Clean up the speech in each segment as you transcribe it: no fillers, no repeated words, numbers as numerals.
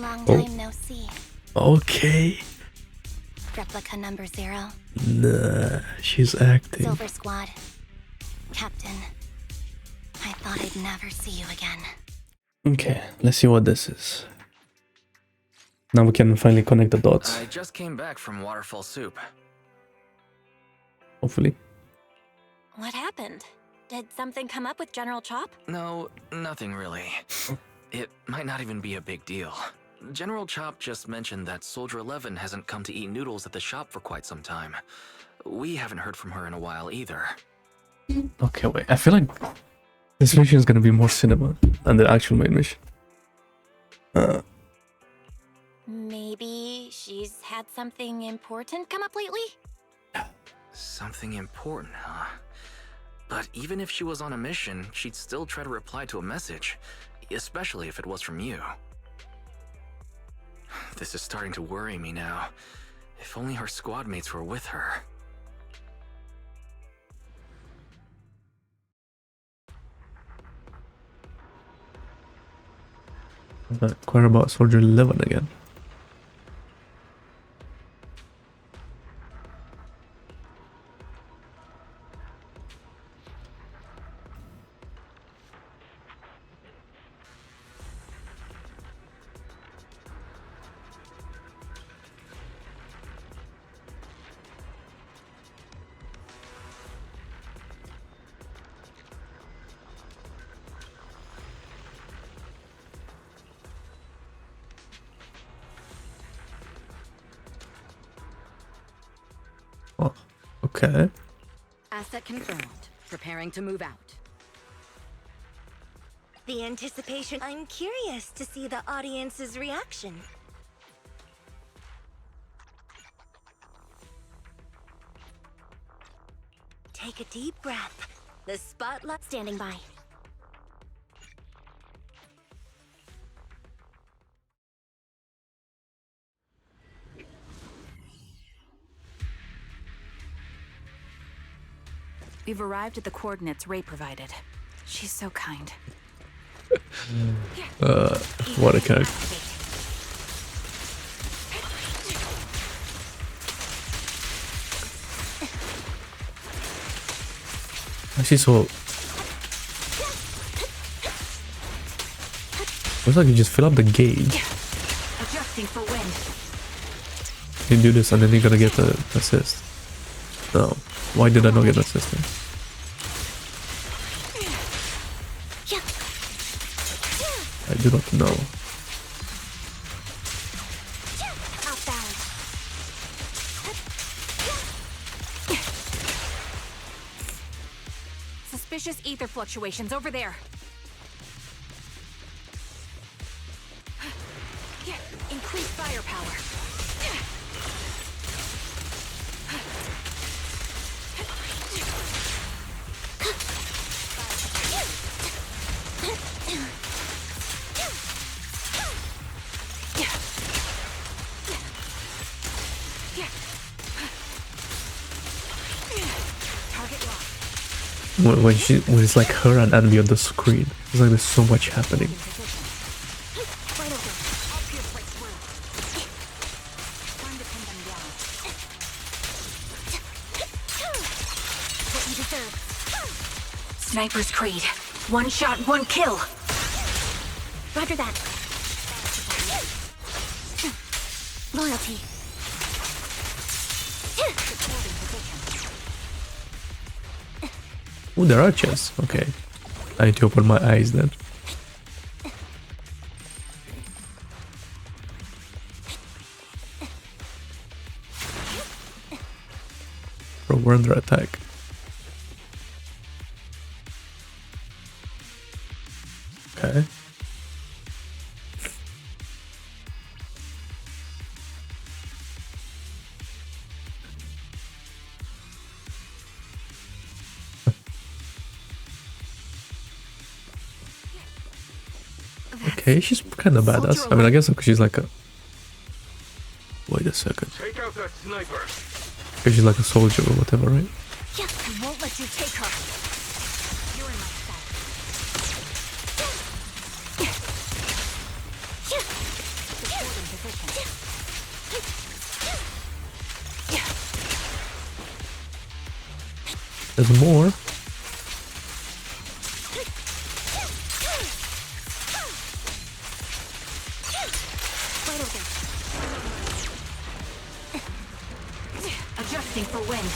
Long Oh. time no see. Okay. Replica number 0. Nah, she's acting. Silver Squad. Captain. I thought I'd never see you again. Okay, let's see what this is. Now we can finally connect the dots, I just came back from Waterfall Soup. hopefully. What happened? Did something come up with General Chop? No, nothing really. It might not even be a big deal. General Chop just mentioned that Soldier 11 hasn't come to eat noodles at the shop for quite some time. We haven't heard from her in a while either. Okay, wait. I feel like this mission is gonna be more cinema than the actual main mission. Maybe she's had something important come up lately? Something important, huh? But even if she was on a mission, she'd still try to reply to a message, especially if it was from you. This is starting to worry me now. If only her squad mates were with her. Inquire about Soldier 11 again. Oh, okay. Asset confirmed. Preparing to move out. The anticipation. I'm curious to see the audience's reaction. Take a deep breath. The spotlight Standing by. We've arrived at the coordinates Ray provided. She's so kind. What a character. She's so... Looks like you just fill up the gauge. Adjusting for wind. You do this and then you're gonna get the assist. No. Why did I not get an assist then? I do not know. Off balance. Suspicious ether fluctuations over there. Increase firepower. When it's like her and Anby on the screen, it's like there's so much happening. Right over. I'll pierce right through. Time to pin them down. What you deserve. Sniper's Creed. One shot, one kill. Roger that. Loyalty. Oh, there are chests. Okay. I need to open my eyes then. Bro, we're under attack. Okay. Okay, she's kind of badass. I mean, I guess because she's like a... Wait a second. Take out that sniper. Because she's like a soldier or whatever, right? Yeah, I won't let you take her. You're in my sight. There's more. Wide open. Adjusting for wind.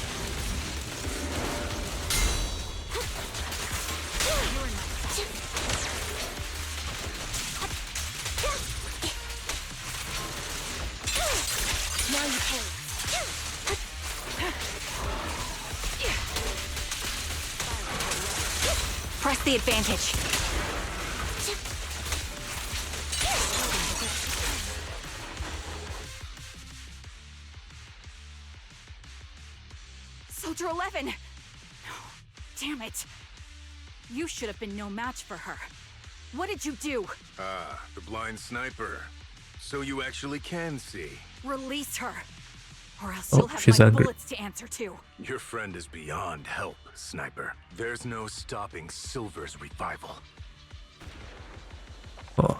Now you pay. Press the advantage. Soldier 11! Damn it. You should have been no match for her. What did you do? Ah, the blind sniper. So you actually can see. Release her. Or else Oh, you'll have she's my angry. bullets to answer to. Your friend is beyond help, Sniper. There's no stopping Silver's revival. Oh,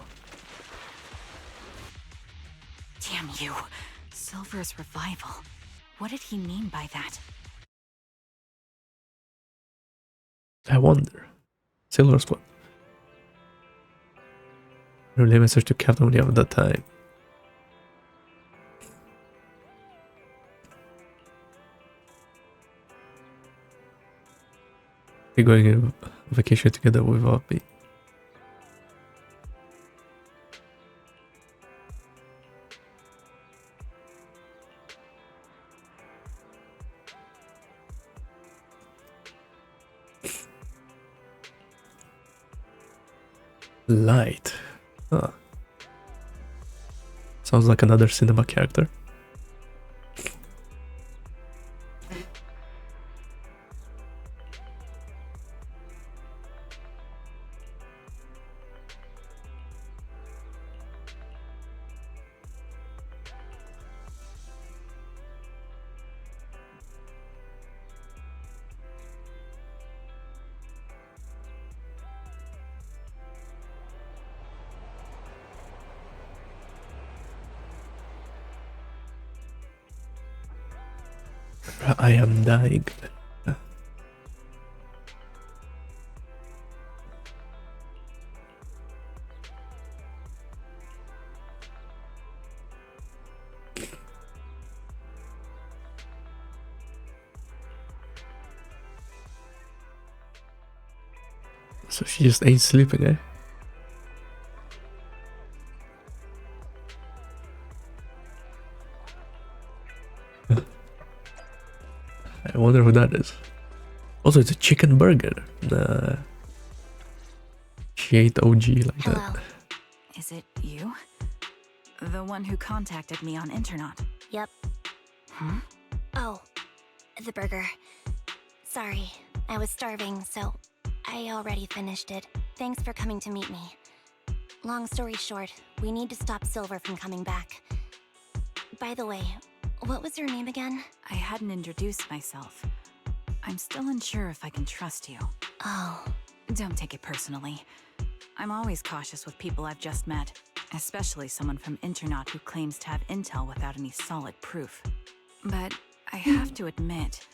Damn you. Silver's revival. What did he mean by that? I wonder. Silver Squad. Relay message to Captain when you have that time. We're going on vacation together with Anby. Light. Huh. Sounds like another cinema character. I am dying. So she just ain't sleeping, eh? I wonder who that is. Also, it's a chicken burger. Nah. She ate OG like Hello. that. Is it you? The one who contacted me on Internet? Yep. Huh? Oh, the burger. Sorry, I was starving, so I already finished it. Thanks for coming to meet me. Long story short, we need to stop Silver from coming back. By the way, what was your name again? I hadn't introduced myself. I'm still unsure if I can trust you. Oh, Don't take it personally. I'm always cautious with people I've just met, especially someone from Internet who claims to have intel without any solid proof. But I have to admit,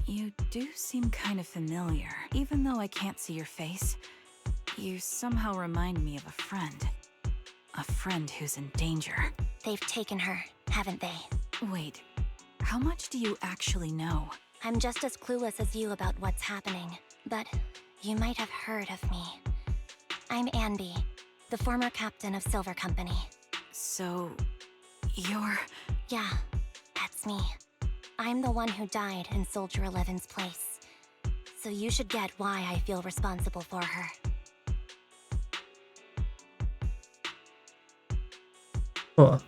you do seem kind of familiar. Even though I can't see your face, you somehow remind me of a friend. A friend who's in danger. they've taken her, haven't they? Wait, how much do you actually know? I'm just as clueless as you about what's happening, but you might have heard of me. I'm Anby, the former captain of Silver Company. So, you're... Yeah, that's me. I'm the one who died in Soldier 11's place. So you should get why I feel responsible for her. Oh.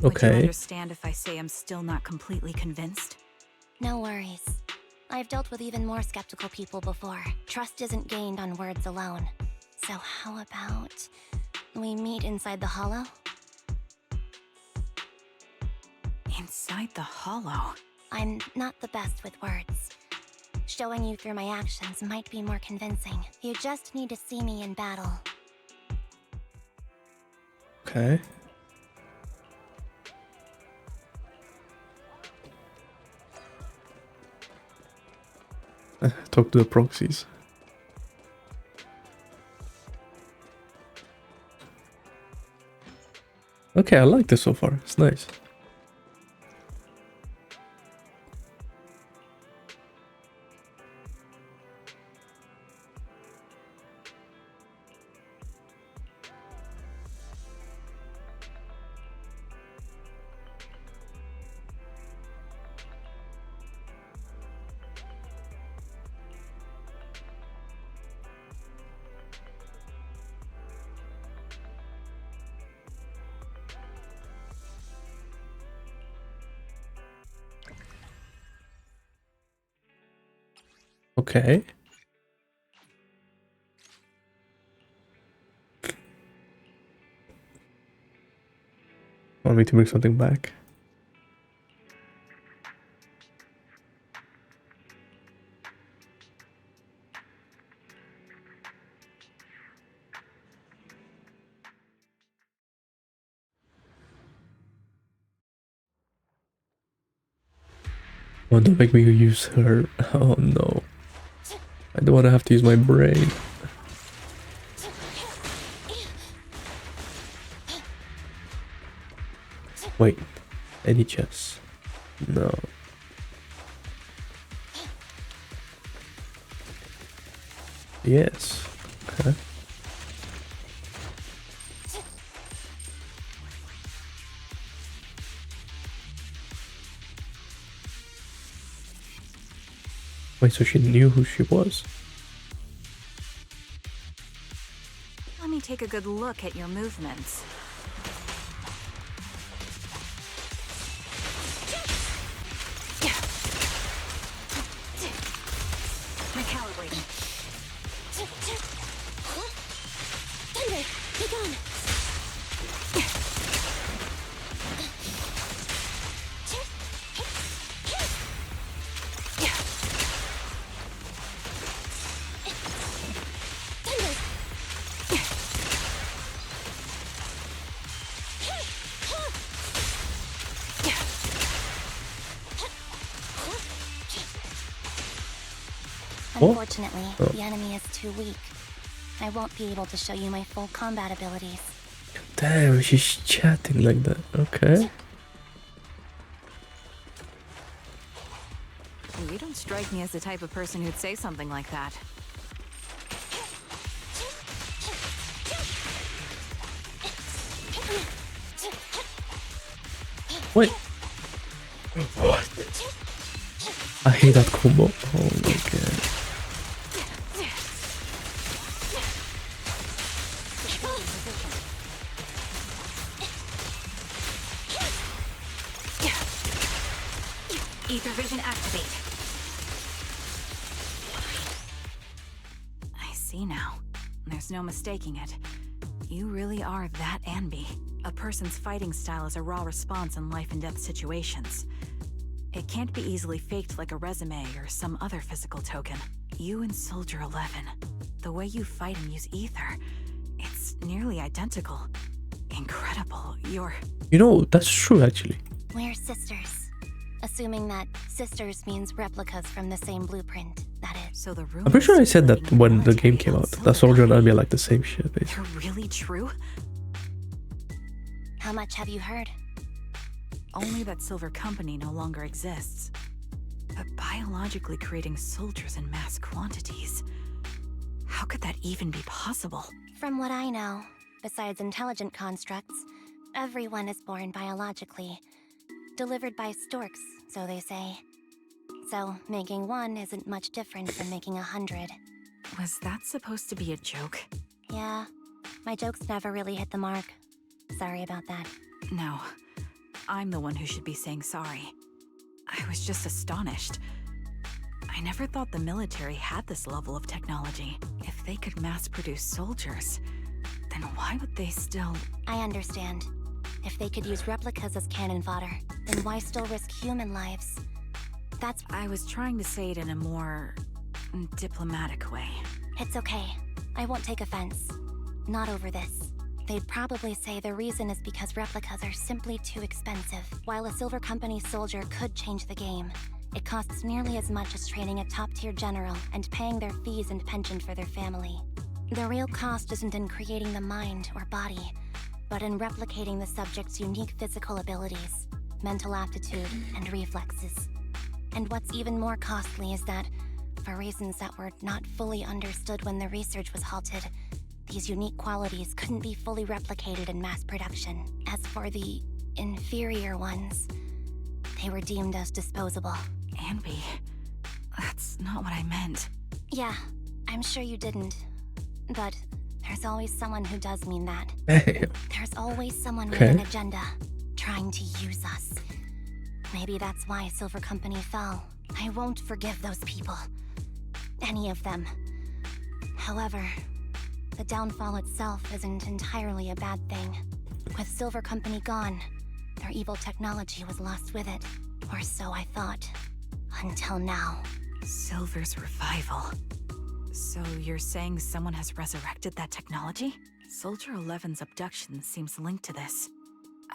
Would you Okay. understand if I say I'm still not completely convinced? No worries. I've dealt with even more skeptical people before. Trust isn't gained on words alone. So how about we meet inside the hollow? Inside the hollow? I'm not the best with words. Showing you through my actions might be more convincing. You just need to see me in battle. Okay. talk to the proxies. Okay, I like this so far. It's nice. Okay. Want me to bring something back? Oh, don't make me use her. Oh no. I don't want to have to use my brain. Wait. Any chess? No. Yes. Okay. Wait, so she knew who she was? Let me take a good look at your movements. Recalibrating. Thunder, be gone. Unfortunately, the enemy is too weak. I won't be able to show you my full combat abilities. Damn, she's chatting like that. Okay. You don't strike me as the type of person who'd say something like that. Wait. What? I hate that combo. Oh my god. Ether vision activate. I see now. There's no mistaking it. You really are that Anby. A person's fighting style is a raw response in life and death situations. It can't be easily faked like a resume or some other physical token. You and Soldier 11, the way you fight and use ether, it's nearly identical. Incredible. You're... You know, that's true actually. We're sisters. Assuming that sisters means replicas from the same blueprint, that is. So the I'm pretty sure I said that when the game came out. That Soldier and Anby are like the same shit, basically. They're really true? How much have you heard? Only that Silver Company no longer exists. But biologically creating soldiers in mass quantities. How could that even be possible? From what I know, besides intelligent constructs, everyone is born biologically. Delivered by storks, so they say. So, making one isn't much different from making 100. Was that supposed to be a joke? Yeah, my jokes never really hit the mark. Sorry about that. No, I'm the one who should be saying sorry. I was just astonished. I never thought the military had this level of technology. If they could mass-produce soldiers, then why would they still... I understand. If they could use replicas as cannon fodder, then why still risk human lives? That's... I was trying to say it in a more... diplomatic way. It's okay. I won't take offense. Not over this. They'd probably say the reason is because replicas are simply too expensive. While a Silver Company soldier could change the game, It costs nearly as much as training a top-tier general and paying their fees and pension for their family. The real cost isn't in creating the mind or body, but in replicating the subject's unique physical abilities, mental aptitude, and reflexes. And what's even more costly is that, for reasons that were not fully understood when the research was halted, these unique qualities couldn't be fully replicated in mass production. As for the inferior ones, they were deemed as disposable. Anby, that's not what I meant. Yeah, I'm sure you didn't. But there's always someone who does mean that. Hey, There's always someone with Okay. an agenda, trying to use us. Maybe that's why Silver Company fell. I won't forgive those people. Any of them. However, the downfall itself isn't entirely a bad thing. With Silver Company gone, their evil technology was lost with it. Or so I thought. Until now. Silver's revival. So you're saying someone has resurrected that technology? Soldier 11's abduction seems linked to this.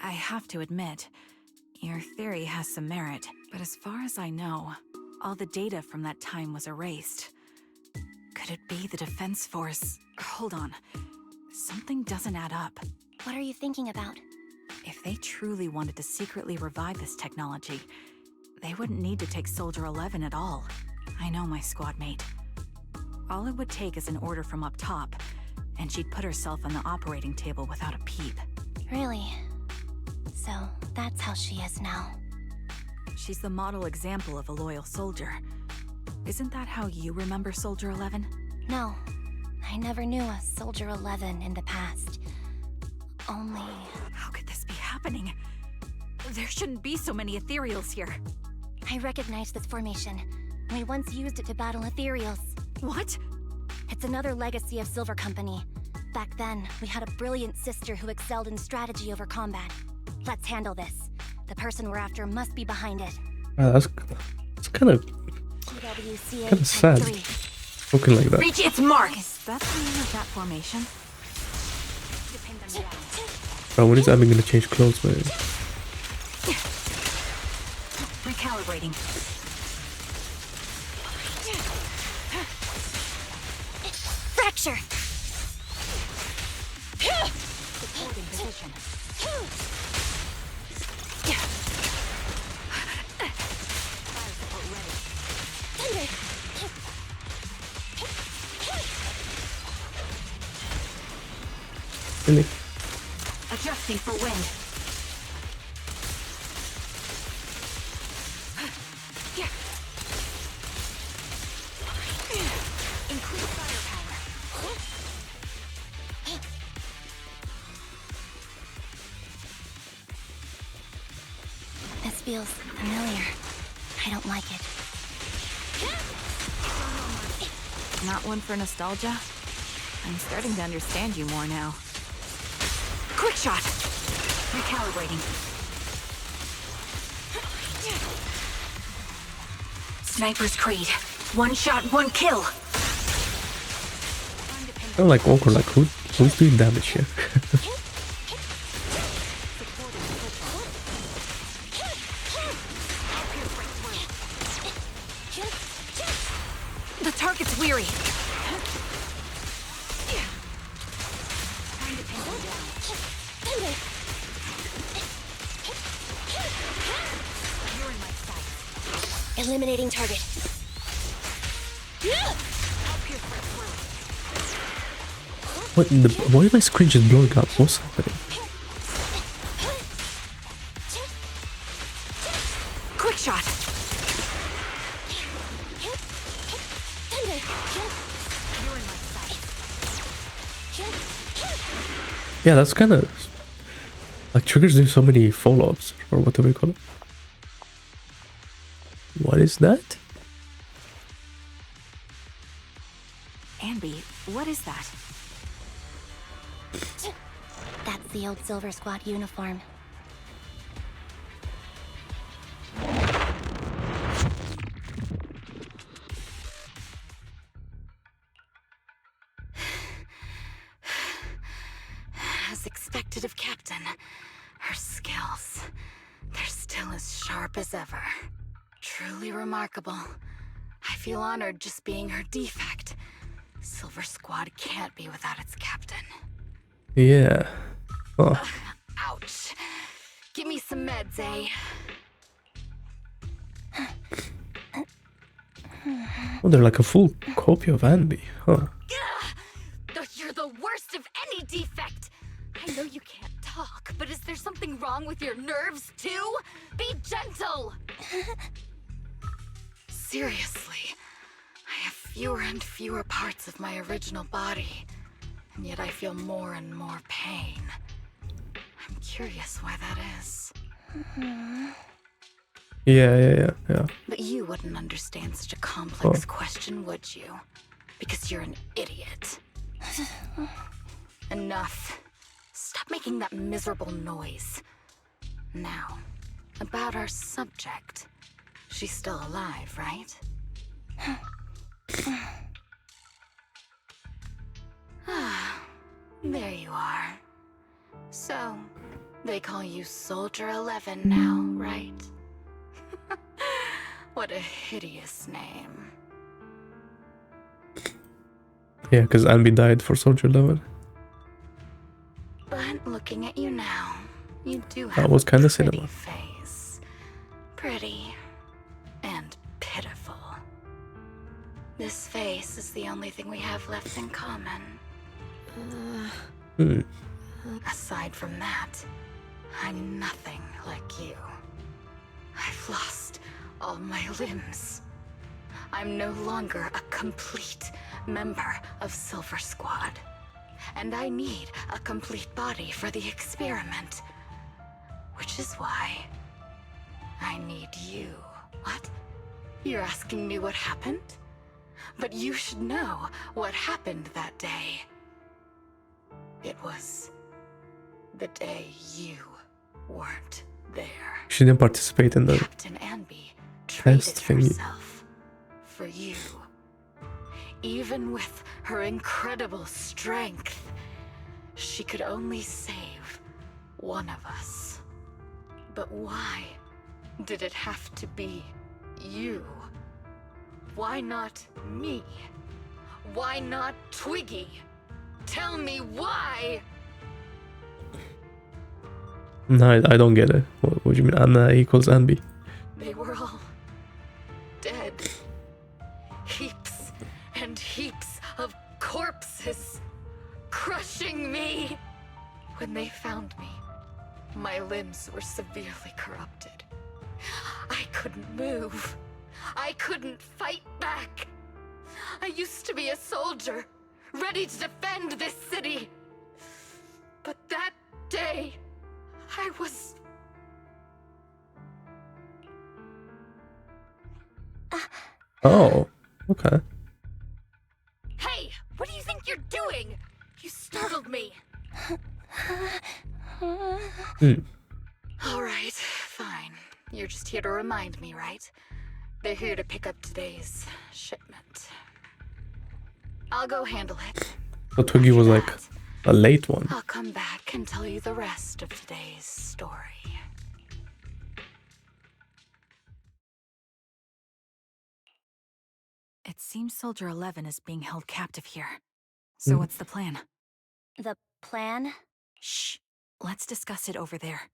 I have to admit, your theory has some merit, but as far as I know, all the data from that time was erased. Could it be the Defense Force? Hold on. Something doesn't add up. What are you thinking about? If they truly wanted to secretly revive this technology, they wouldn't need to take Soldier 11 at all. I know my squad mate. All it would take is an order from up top, and she'd put herself on the operating table without a peep. Really? So, that's how she is now. She's the model example of a loyal soldier. Isn't that how you remember Soldier 11? No, I never knew a Soldier 11 in the past. Only... How could this be happening? There shouldn't be so many ethereals here. I recognize this formation. We once used it to battle ethereals. What? It's another legacy of Silver Company. Back then, we had a brilliant sister who excelled in strategy over combat. Let's handle this. The person we're after must be behind it. that's kind of TWCA Kinda sad. Type 3. looking like that. Reach its mark! Is that the name of that formation? Pin them down. Bro, when is Anby gonna change clothes, man? Recalibrating. Fracture! Holding position. Fire support ready. Really? Adjusting for wind. Increase firepower. This feels familiar. I don't like it. Not one for nostalgia? I'm starting to understand you more now. Quick shot! Recalibrating. Sniper's Creed. One shot, one kill! I'm like awkward, like who's doing damage here? The target's weary. Eliminating target. What in the? Why is my screen just blowing up? What's happening? Quick shot! Yeah, that's kind of like triggers do so many follow-ups, or what do we call it? What is that? Anby, what is that? That's the old Silver Squad uniform. As expected of Captain, her skills, they're still as sharp as ever. Truly remarkable. I feel honored just being her defect. Silver Squad can't be without its captain. Yeah. Oh, Ouch. Give me some meds, eh? oh, they're like a full copy of Anby. Huh. You're the worst of any defect! I know you can't talk, but is there something wrong with your nerves, too? Be gentle! Seriously, I have fewer and fewer parts of my original body, and yet I feel more and more pain. I'm curious why that is. Yeah. But you wouldn't understand such a complex question, would you? Because you're an idiot. Enough. Stop making that miserable noise. Now, about our subject. She's still alive, right? There you are. So, they call you Soldier 11 now, right? What a hideous name. Yeah, because Anby died for Soldier 11. But looking at you now, you do That have was a kinda pretty cinema. face. Pretty and pitiful. This face is the only thing we have left in common. Aside from that, I'm nothing like you. I've lost all my limbs. I'm no longer a complete member of Silver Squad. And I need a complete body for the experiment. Which is why I need you. What? You're asking me what happened? But you should know what happened that day. It was the day you weren't there. She didn't participate in the Captain Anby traded test thingy. herself for you. Even with her incredible strength, she could only save one of us. But why did it have to be you? Why not me? Why not Twiggy? Tell me why! No, I don't get it. What do you mean Anna equals Anby? They were all dead. Heaps and heaps of corpses crushing me. When they found me, my limbs were severely corrupted. I couldn't move. I couldn't fight back. I used to be a soldier, ready to defend this city. But that day, I was... Oh, okay. Hey, what do you think you're doing? You startled me. All right, fine. You're just here to remind me, right? They're here to pick up today's shipment. I'll go handle it. So Twiggy was like a late one. I'll come back and tell you the rest of today's story. It seems Soldier 11 is being held captive here. So what's the plan? The plan? Shh. Let's discuss it over there.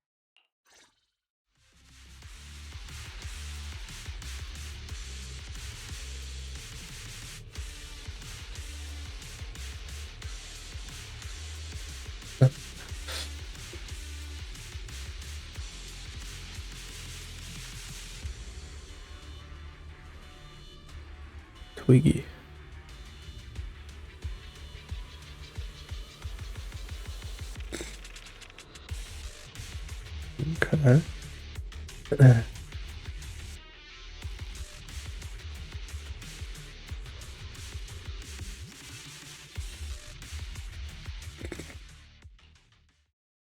Twiggy. Okay.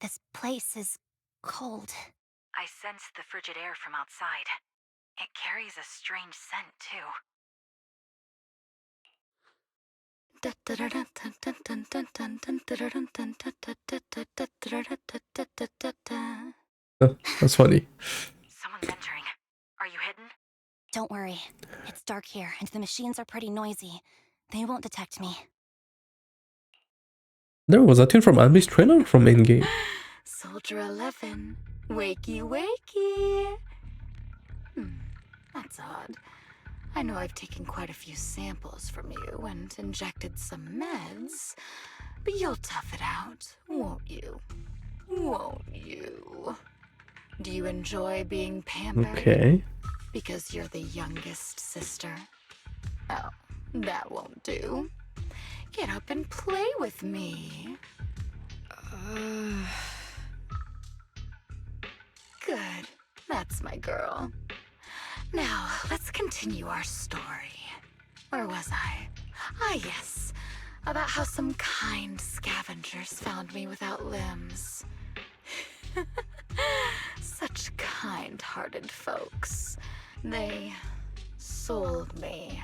This place is cold. I sense the frigid air from outside. It carries a strange scent, too. That's funny. Someone's entering. Are you hidden? dark here, and the machines are pretty noisy. They won't detect me. There was a tune from Anby's trailer from in-game. Soldier 11, wakey wakey. That's odd. I know I've taken quite a few samples from you and injected some meds, but you'll tough it out, won't you? Won't you? Do you enjoy being pampered? Okay. Because you're the youngest sister? Oh, that won't do. Get up and play with me. Good. That's my girl. Now, let's continue our story. Where was I? Ah, yes. About how some kind scavengers found me without limbs. Such kind-hearted folks. They sold me.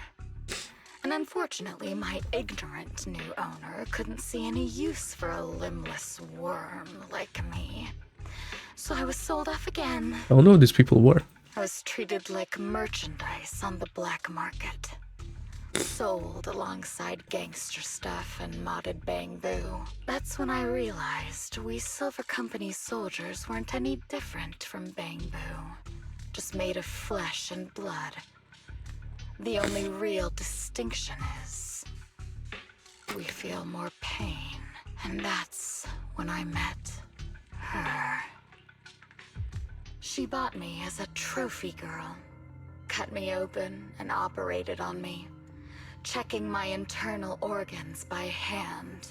And unfortunately, my ignorant new owner couldn't see any use for a limbless worm like me. So I was sold off again. I don't know who these people were. I was treated like merchandise on the black market. Sold alongside gangster stuff and modded bamboo. That's when I realized we Silver Company soldiers weren't any different from bamboo. Just made of flesh and blood. The only real distinction is we feel more pain. And that's when I met her. She bought me as a trophy girl. Cut me open and operated on me, checking my internal organs by hand.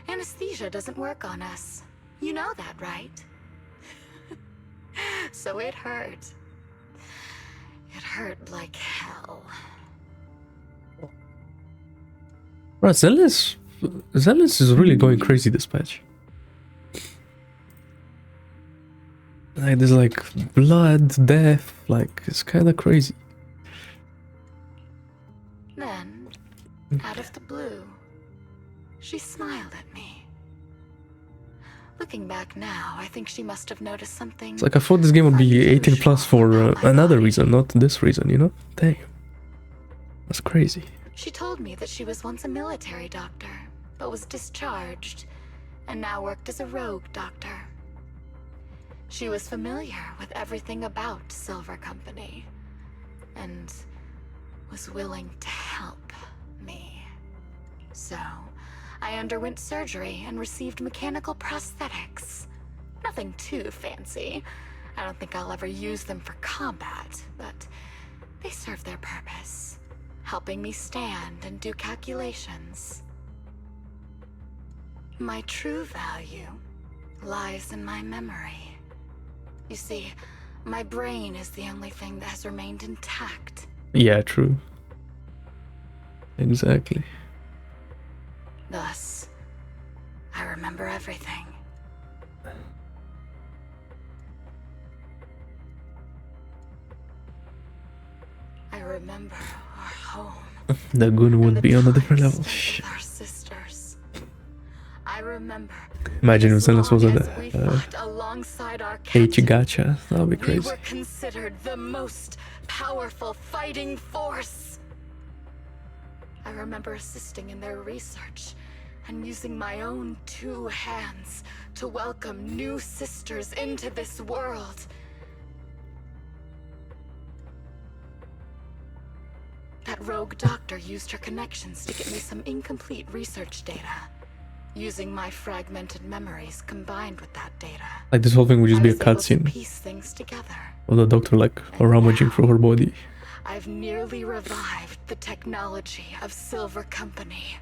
Anesthesia doesn't work on us. You know that, right? So it hurt. It hurt like hell. Right, Zenless is really going crazy this patch. Like, there's like blood, death, like, it's kind of crazy. Then, out of the blue, she smiled at me. Looking back now, I think she must have noticed something. It's like I thought this game would be 18 plus for another reason, not this reason, you know? Damn. That's crazy. She told me that she was once a military doctor, but was discharged, and now worked as a rogue doctor. She was familiar with everything about Silver Company, and was willing to help me. So, I underwent surgery and received mechanical prosthetics. Nothing too fancy. I don't think I'll ever use them for combat, but they serve their purpose, helping me stand and do calculations. My true value lies in my memory. You see, my brain is the only thing that has remained intact. Yeah, true. Exactly. Thus, I remember everything. I remember our home. The goon and would the be on a different time level. spent Shit. with our sisters. I remember. Imagine if as Zenless was long a as we fought alongside our H captain, gacha. That would be we crazy. were considered the most powerful fighting force. I remember assisting in their research and using my own 2 hands to welcome new sisters into this world. That rogue doctor used her connections to get me some incomplete research data. Using my fragmented memories combined with that data, Like this whole thing would just I be a was able to cutscene piece things together. of the doctor like rummaging through her body. I've nearly revived the technology of Silver Company.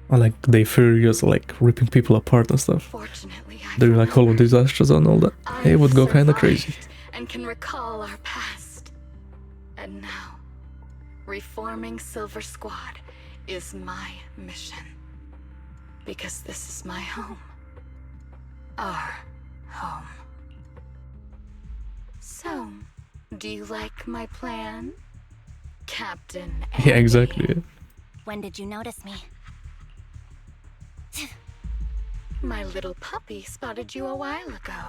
Or like they furious, like ripping people apart and stuff. Fortunately, Doing like Hall of Disasters and all that. It would go kind of crazy. And can recall our past. And now, reforming Silver Squad is my mission. Because this is my home. Our home. So, do you like my plan, Captain Anby? Yeah, exactly. When did you notice me? My little puppy spotted you a while ago,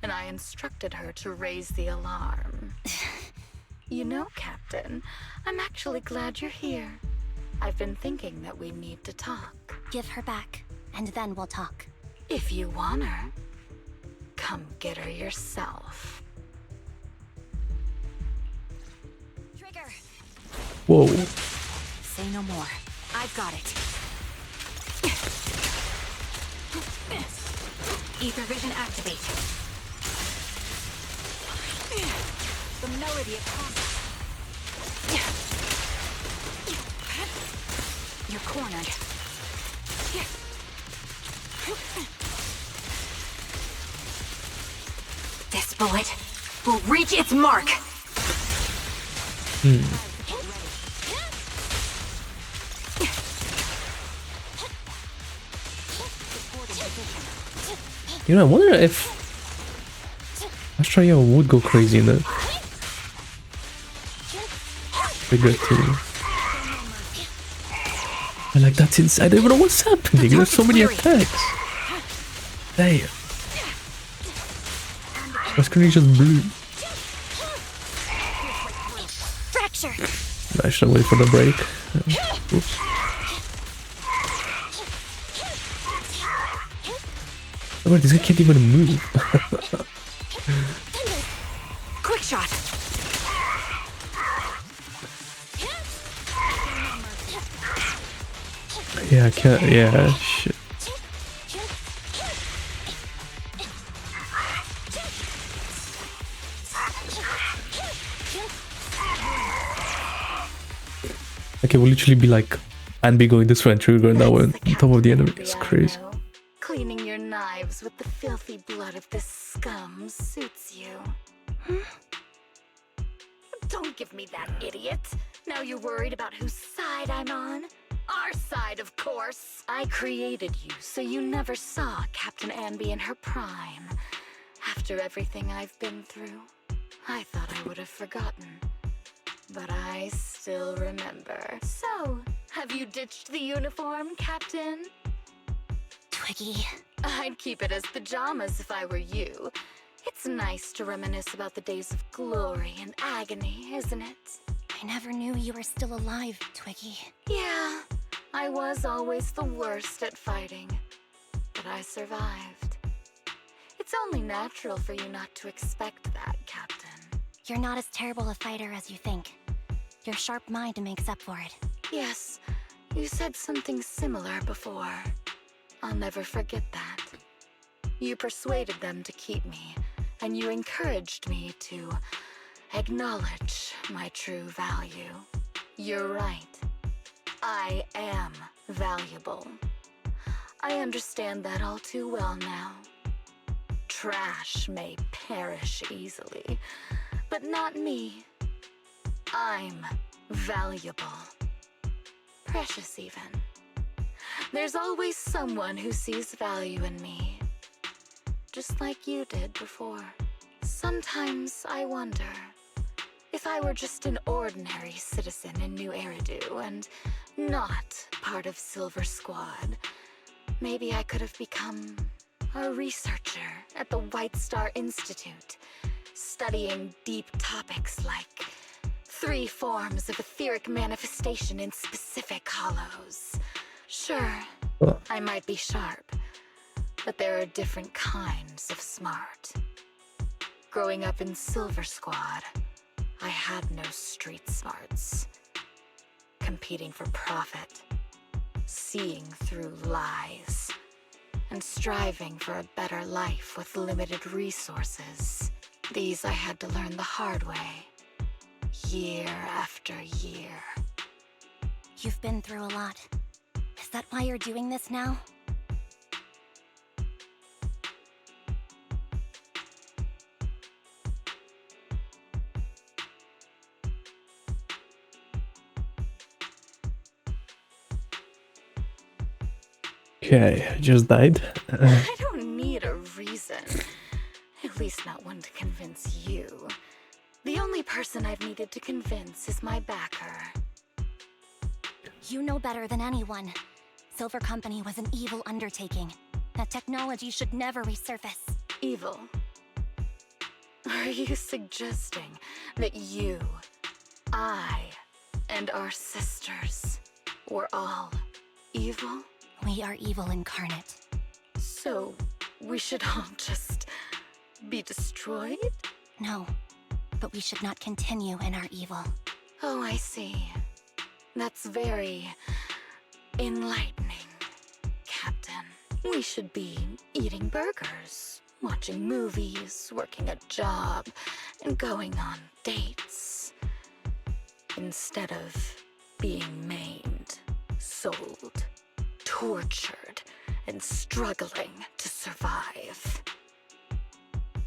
and I instructed her to raise the alarm. You know, Captain, I'm actually glad you're here. I've been thinking that we need to talk. Give her back, and then we'll talk. If you want her, come get her yourself. Trigger! Whoa. Say no more. I've got it. Ether vision activate. The melody of combat. You're cornered. This bullet will reach its mark. You know, I wonder if Australia would go crazy in the bigger team. And like, that's inside. I don't even know what's happening. There's so many attacks. Damn. My screen is just blue. Fracture! I should wait for the break. Oops. Oh, this guy can't even move. Quick shot. Yeah, I can't. Yeah, shit. Like, it will literally be like Anby going this way and Trigger going that way on top of the enemy. It's crazy. Cleaning your knives with the filthy blood of this scum suits you. Don't give me that, idiot. Now you're worried about whose side I'm on? Our side, of course. I created you so you never saw Captain Anby in her prime. After everything I've been through, I thought I would have forgotten. But I still remember. So, have you ditched the uniform, Captain? Twiggy. I'd keep it as pajamas if I were you. It's nice to reminisce about the days of glory and agony, isn't it? I never knew you were still alive, Twiggy. Yeah, I was always the worst at fighting, but I survived. It's only natural for you not to expect that, Captain. You're not as terrible a fighter as you think. Your sharp mind makes up for it. Yes, you said something similar before. I'll never forget that. You persuaded them to keep me, and you encouraged me to acknowledge my true value. You're right. I am valuable. I understand that all too well now. Trash may perish easily, but not me. I'm valuable. Precious even. There's always someone who sees value in me. Just like you did before. Sometimes I wonder if I were just an ordinary citizen in New Eridu and not part of Silver Squad, maybe I could have become a researcher at the White Star Institute, studying deep topics like 3 forms of etheric manifestation in specific hollows. Sure, I might be sharp, but there are different kinds of smart. Growing up in Silver Squad, I had no street smarts. Competing for profit, seeing through lies, and striving for a better life with limited resources. These I had to learn the hard way, year after year. You've been through a lot. Is that why you're doing this now? Okay, I just died. I don't need a reason. At least not one to convince you. The only person I've needed to convince is my backer. You know better than anyone. Silver Company was an evil undertaking. That technology should never resurface. Evil? Are you suggesting that you I and our sisters were all evil? We are evil incarnate. So we should all just be destroyed? No, but we should not continue in our evil. Oh, I see. That's very enlightening, Captain. We should be eating burgers, watching movies, working a job, and going on dates. Instead of being maimed, sold, tortured, and struggling to survive.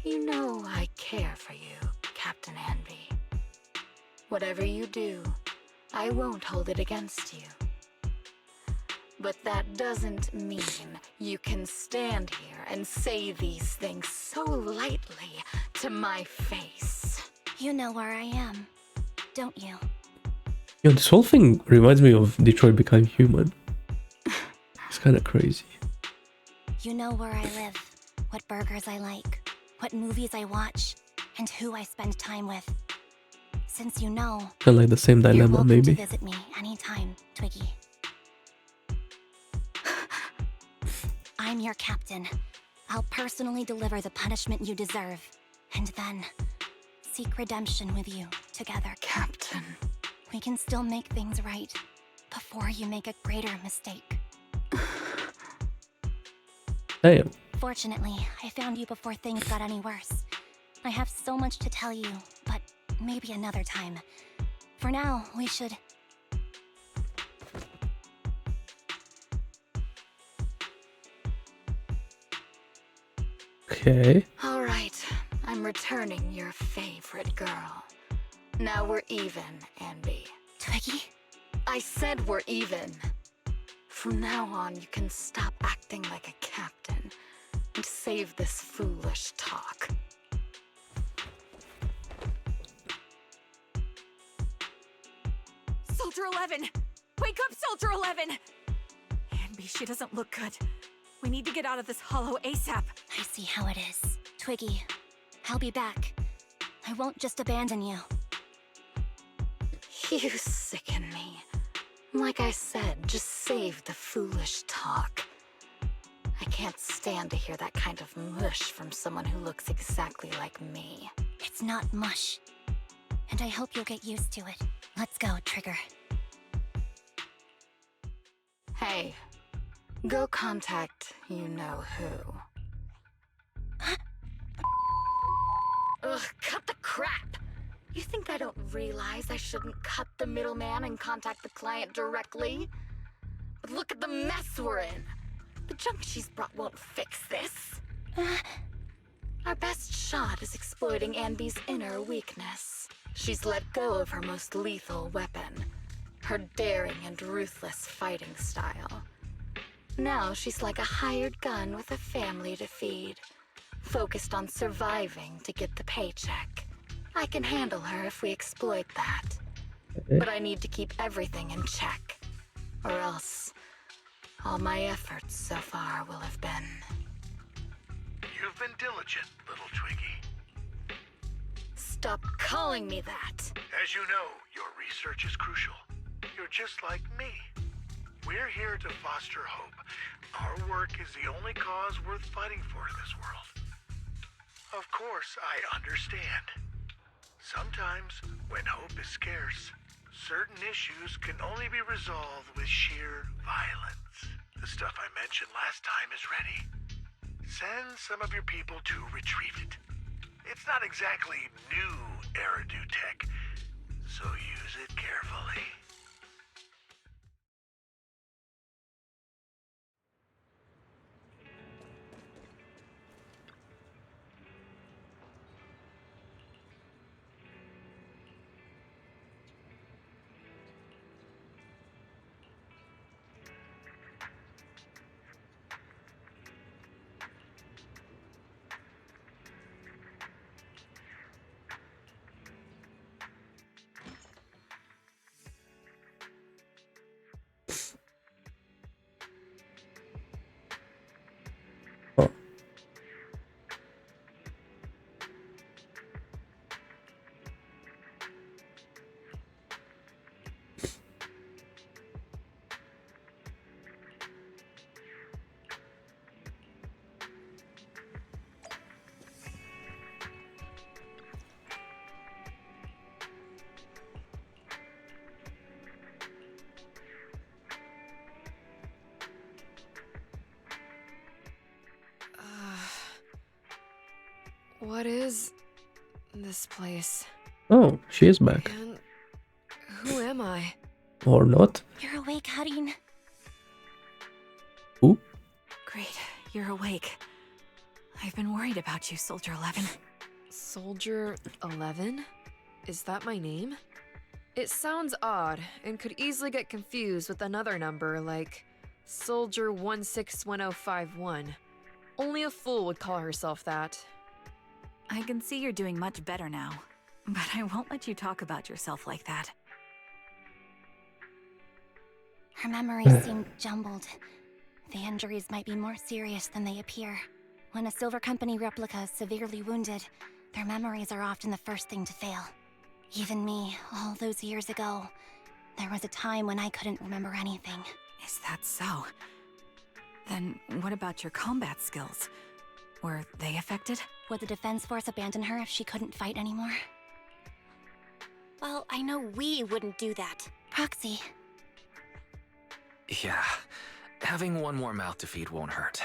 You know I care for you, Captain Anby. Whatever you do, I won't hold it against you. But that doesn't mean you can stand here and say these things so lightly to my face. You know where I am, don't you? Yo, this whole thing reminds me of Detroit Become Human. It's kind of crazy. You know where I live, what burgers I like, what movies I watch, and who I spend time with. Since you know, Kind of like the same you're dilemma, welcome maybe. to visit me anytime, Twiggy. I'm your captain. I'll personally deliver the punishment you deserve, and then seek redemption with you together. Captain. We can still make things right before you make a greater mistake. Damn. Fortunately, I found you before things got any worse. I have so much to tell you, but maybe another time. For now, we should... Okay. All right, I'm returning your favorite girl. Now we're even, Anby. Twiggy? I said we're even. From now on, you can stop acting like a captain and save this foolish talk. Soldier 11! Wake up, Soldier 11! Anby, she doesn't look good. We need to get out of this hollow ASAP. I see how it is. Twiggy, I'll be back. I won't just abandon you. You sicken me. Like I said, just save the foolish talk. I can't stand to hear that kind of mush from someone who looks exactly like me. It's not mush. And I hope you'll get used to it. Let's go, Trigger. Hey, go contact you-know-who. Ugh, cut the crap! You think I don't realize I shouldn't cut the middleman and contact the client directly? But look at the mess we're in! The junk she's brought won't fix this. Our best shot is exploiting Anby's inner weakness. She's let go of her most lethal weapon, her daring and ruthless fighting style. Now she's like a hired gun with a family to feed, focused on surviving to get the paycheck. I can handle her if we exploit that. But I need to keep everything in check, or else all my efforts so far will have been... You've been diligent, little Twiggy. Stop calling me that! As you know, your research is crucial. You're just like me. We're here to foster hope. Our work is the only cause worth fighting for in this world. Of course, I understand. Sometimes, when hope is scarce, certain issues can only be resolved with sheer violence. The stuff I mentioned last time is ready. Send some of your people to retrieve it. It's not exactly new Eridu tech, so use it carefully. What is this place? Oh, she is back. And who am I? Or not. You're awake, Harin. Who? Great, you're awake. I've been worried about you, Soldier 11. Soldier 11? Is that my name? It sounds odd and could easily get confused with another number like Soldier 161051. Only a fool would call herself that. I can see you're doing much better now, but I won't let you talk about yourself like that. Her memories seem jumbled. The injuries might be more serious than they appear. When a Silver Company replica is severely wounded, their memories are often the first thing to fail. Even me, all those years ago, there was a time when I couldn't remember anything. Is that so? Then what about your combat skills? Were they affected? Would the Defense Force abandon her if she couldn't fight anymore? Well, I know we wouldn't do that. Proxy. Yeah, having one more mouth to feed won't hurt.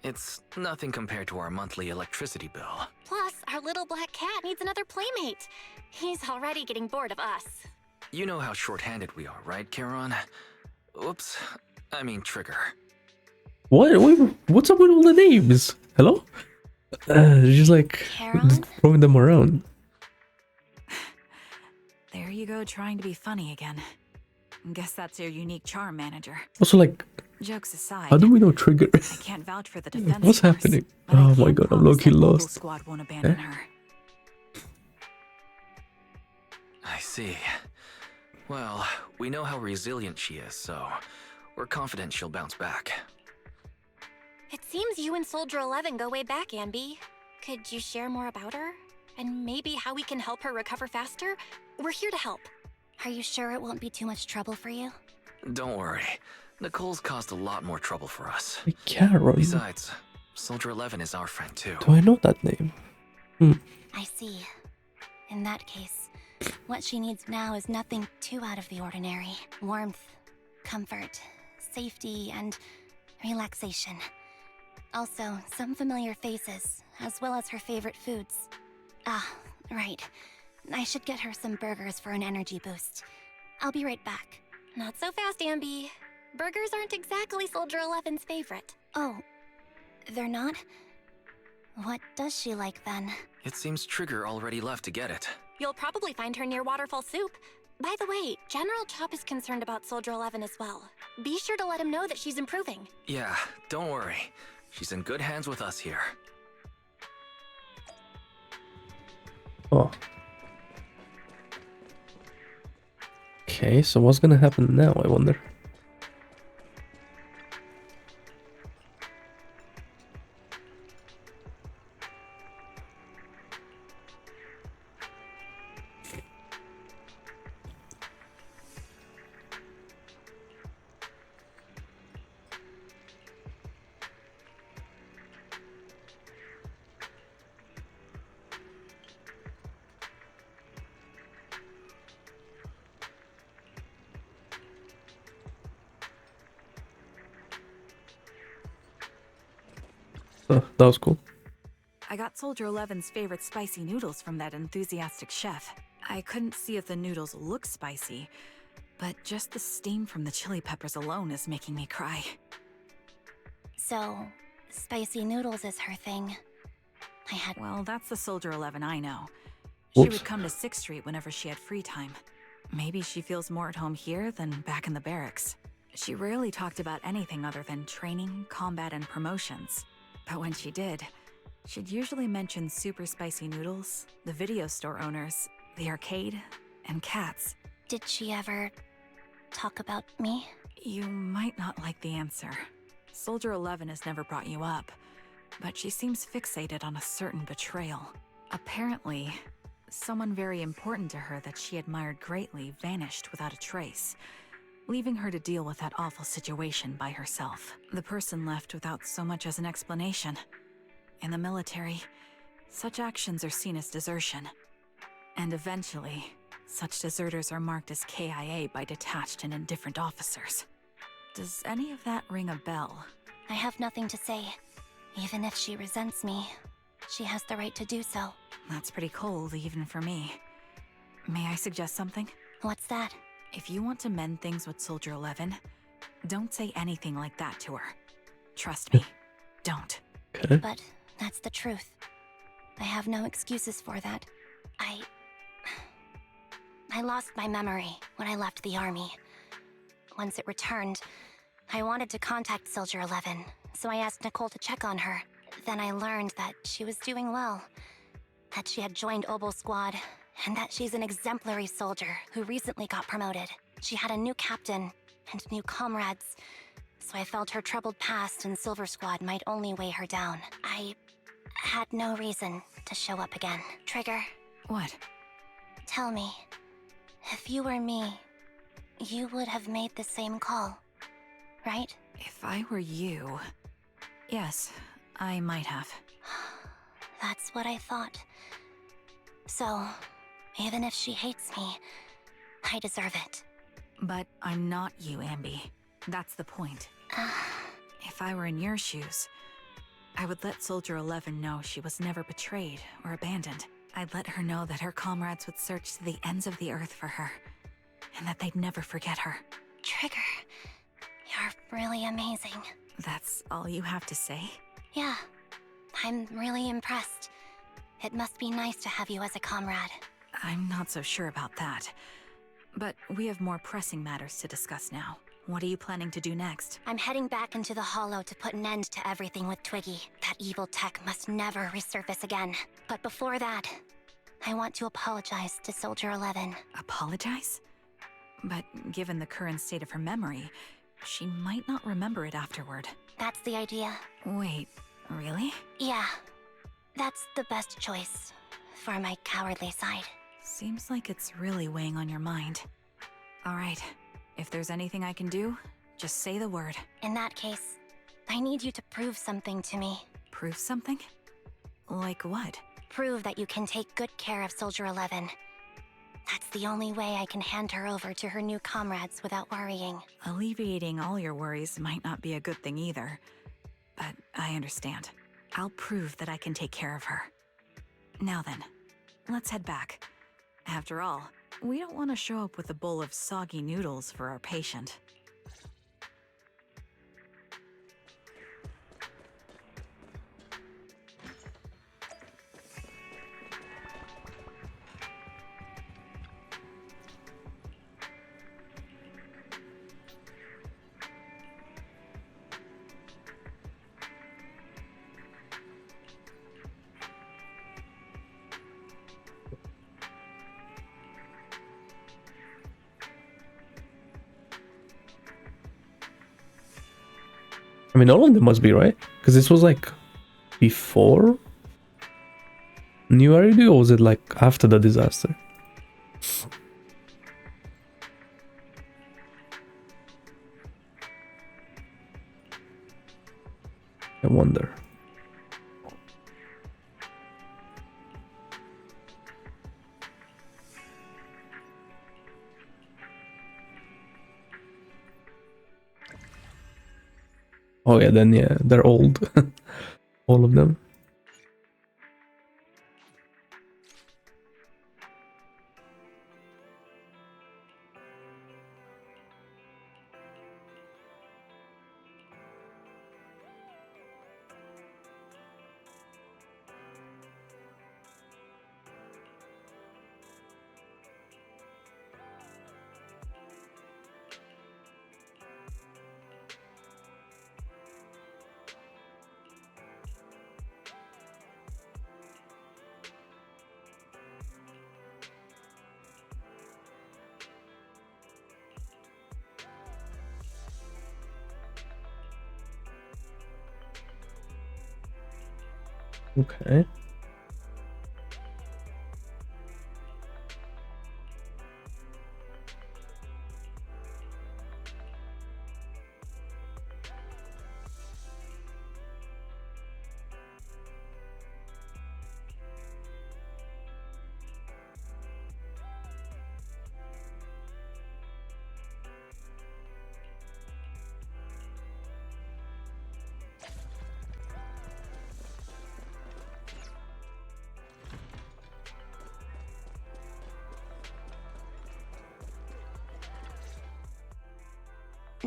It's nothing compared to our monthly electricity bill. Plus, our little black cat needs another playmate. He's already getting bored of us. You know how short-handed we are, right, Charon? Oops, I mean Trigger. What? What's up with all the names? Hello? Just like Charon? throwing them around. There you go, trying to be funny again. Guess that's your unique charm, manager. Also, like, Jokes aside, how do we know Trigger? I can't vouch for the defense What's force, happening? but I Oh my can god, I'm promise low-key that Mobile lost. Squad won't abandon her. I see. Well, we know how resilient she is, so we're confident she'll bounce back. It seems you and Soldier 11 go way back, Anby. Could you share more about her? And maybe how we can help her recover faster? We're here to help. Are you sure it won't be too much trouble for you? Don't worry. Nicole's caused a lot more trouble for us. Charon. Besides, Soldier 11 is our friend too. Do I know that name? I see. In that case, what she needs now is nothing too out of the ordinary. Warmth, comfort, safety, and relaxation. Also, some familiar faces, as well as her favorite foods. Ah, right. I should get her some burgers for an energy boost. I'll be right back. Not so fast, Anby. Burgers aren't exactly Soldier 11's favorite. Oh, they're not? What does she like then? It seems Trigger already left to get it. You'll probably find her near Waterfall Soup. By the way, General Chop is concerned about Soldier 11 as well. Be sure to let him know that she's improving. Yeah, don't worry. She's in good hands with us here. Oh. Okay, so what's gonna happen now, I wonder? Oh, that was cool. I got Soldier 11's favorite spicy noodles from that enthusiastic chef. I couldn't see if the noodles look spicy, but just the steam from the chili peppers alone is making me cry. So, spicy noodles is her thing. Well, that's the Soldier 11 I know. She Whoops. would come to 6th Street whenever she had free time. Maybe she feels more at home here than back in the barracks. She rarely talked about anything other than training, combat, and promotions. But when she did, she'd usually mention super spicy noodles, the video store owners, the arcade, and cats. Did she ever talk about me? You might not like the answer. Soldier 11 has never brought you up, but she seems fixated on a certain betrayal. Apparently, someone very important to her that she admired greatly vanished without a trace, leaving her to deal with that awful situation by herself. The person left without so much as an explanation. In the military, such actions are seen as desertion. And eventually, such deserters are marked as KIA by detached and indifferent officers. Does any of that ring a bell? I have nothing to say. Even if she resents me, she has the right to do so. That's pretty cold, even for me. May I suggest something? What's that? If you want to mend things with Soldier 11, don't say anything like that to her. Trust me, don't. Okay. But that's the truth. I have no excuses for that. I lost my memory when I left the army. Once it returned, I wanted to contact Soldier 11, so I asked Nicole to check on her. Then I learned that she was doing well, that she had joined Obel Squad, and that she's an exemplary soldier who recently got promoted. She had a new captain and new comrades, so I felt her troubled past in Silver Squad might only weigh her down. I had no reason to show up again. Trigger, What? tell me, if you were me, you would have made the same call, right? If I were you... Yes, I might have. That's what I thought. So, even if she hates me, I deserve it. But I'm not you, Anby. That's the point. If I were in your shoes, I would let Soldier 11 know she was never betrayed or abandoned. I'd let her know that her comrades would search to the ends of the earth for her, and that they'd never forget her. Trigger, you're really amazing. That's all you have to say? Yeah, I'm really impressed. It must be nice to have you as a comrade. I'm not so sure about that. But we have more pressing matters to discuss now. What are you planning to do next? I'm heading back into the Hollow to put an end to everything with Twiggy. That evil tech must never resurface again. But before that, I want to apologize to Soldier 11. Apologize? But given the current state of her memory, she might not remember it afterward. That's the idea. Wait, really? Yeah, that's the best choice for my cowardly side. Seems like it's really weighing on your mind. All right, if there's anything I can do, just say the word. In that case, I need you to prove something to me. Prove something? Like what? Prove that you can take good care of Soldier 11. That's the only way I can hand her over to her new comrades without worrying. Alleviating all your worries might not be a good thing either. But I understand. I'll prove that I can take care of her. Now then, let's head back. After all, we don't want to show up with a bowl of soggy noodles for our patient. I mean, all of them must be, right? Because this was like before New Aridu, or was it like after the disaster? I wonder. Oh yeah, then yeah, they're old. All of them. Okay.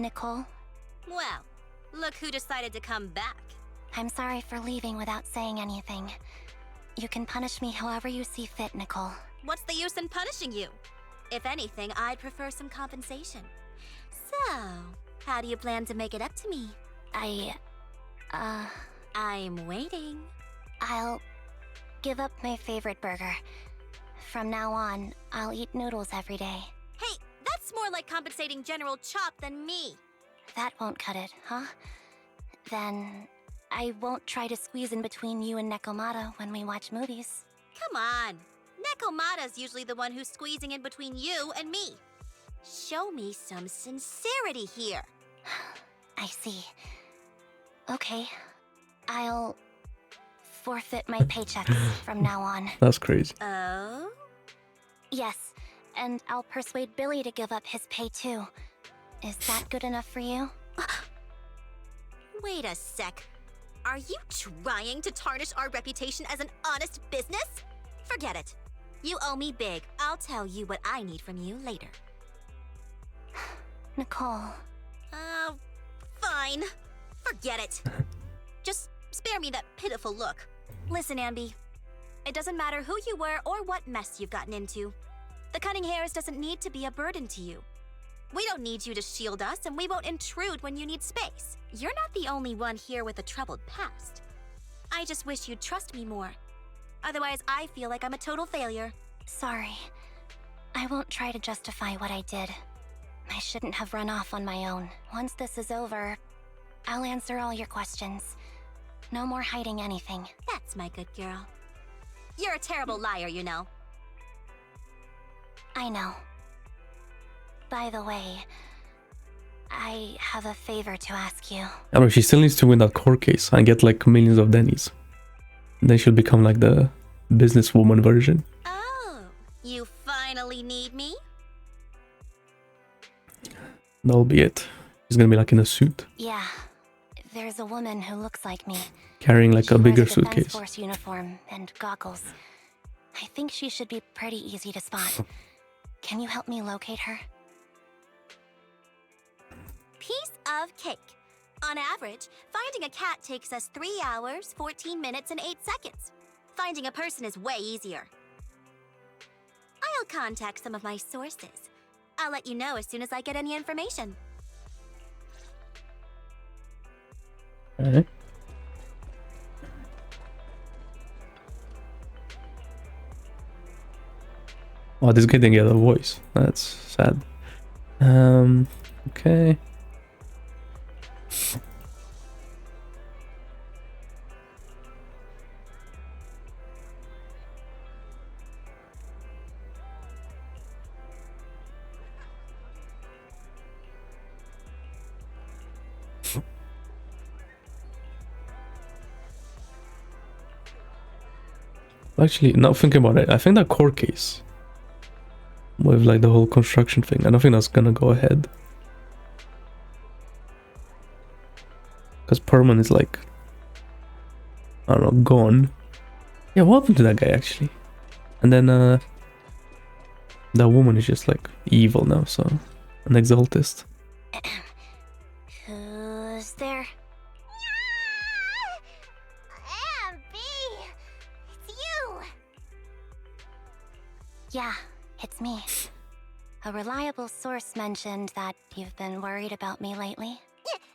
Nicole. Well, look who decided to come back. I'm sorry for leaving without saying anything. You can punish me however you see fit, Nicole. What's the use in punishing you? If anything, I'd prefer some compensation. So, how do you plan to make it up to me? I'm waiting. I'll give up my favorite burger. From now on, I'll eat noodles every day. Hey, that's more like compensating General Chop than me. That won't cut it, huh? Then I won't try to squeeze in between you and Nekomata when we watch movies. Come on. Nekomata's usually the one who's squeezing in between you and me. Show me some sincerity here. I see. Okay, I'll forfeit my paychecks from now on. That's crazy. Oh? Yes, and I'll persuade Billy to give up his pay too. Is that good enough for you? Wait a sec. Are you trying to tarnish our reputation as an honest business? Forget it. You owe me big. I'll tell you what I need from you later. Nicole. Fine. Forget it. Just spare me that pitiful look. Listen, Anby. It doesn't matter who you were or what mess you've gotten into. The cutting hairs doesn't need to be a burden to you. We don't need you to shield us, and we won't intrude when you need space. You're not the only one here with a troubled past. I just wish you'd trust me more. Otherwise, I feel like I'm a total failure. Sorry. I won't try to justify what I did. I shouldn't have run off on my own. Once this is over, I'll answer all your questions. No more hiding anything. That's my good girl. You're a terrible liar, you know. I know. By the way, I have a favor to ask you. I don't know, she still needs to win that court case and get like millions of Denny's. And then she'll become like the businesswoman version. Oh, you finally need me? That'll be it. She's gonna be like in a suit, Yeah, there's a woman who looks like me. carrying like She a bigger wears a Defense suitcase. Force uniform and goggles. I think she should be pretty easy to spot. Can you help me locate her? Piece of cake. On average, finding a cat takes us 3 hours, 14 minutes, and 8 seconds. Finding a person is way easier. I'll contact some of my sources. I'll let you know as soon as I get any information. Alright. Oh, this guy didn't get a voice. That's sad. Okay. Actually, now thinking about it, I think that court case with like the whole construction thing, I don't think that's gonna go ahead. Because Perman is like, I don't know, gone. Yeah, what happened to that guy actually? And then that woman is just like evil now, so an exaltist. Who's there? Anby! It's you! Yeah, it's me. A reliable source mentioned that you've been worried about me lately.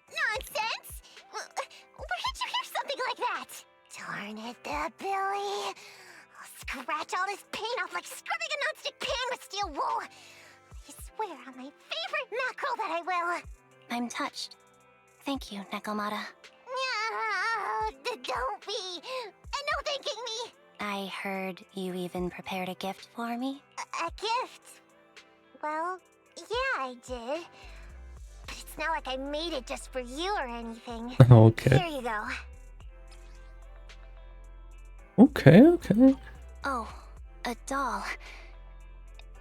Nonsense! Where did you hear something like that? Darn it, Billy. I'll scratch all this paint off like scrubbing a nonstick pan with steel wool. I swear on my favorite mackerel that I will. I'm touched. Thank you, Nekomata. Don't be. No thanking me. I heard you even prepared a gift for me. A gift? Well, yeah, I did. But it's not like I made it just for you or anything. Okay. Here you go. Okay. Oh, a doll.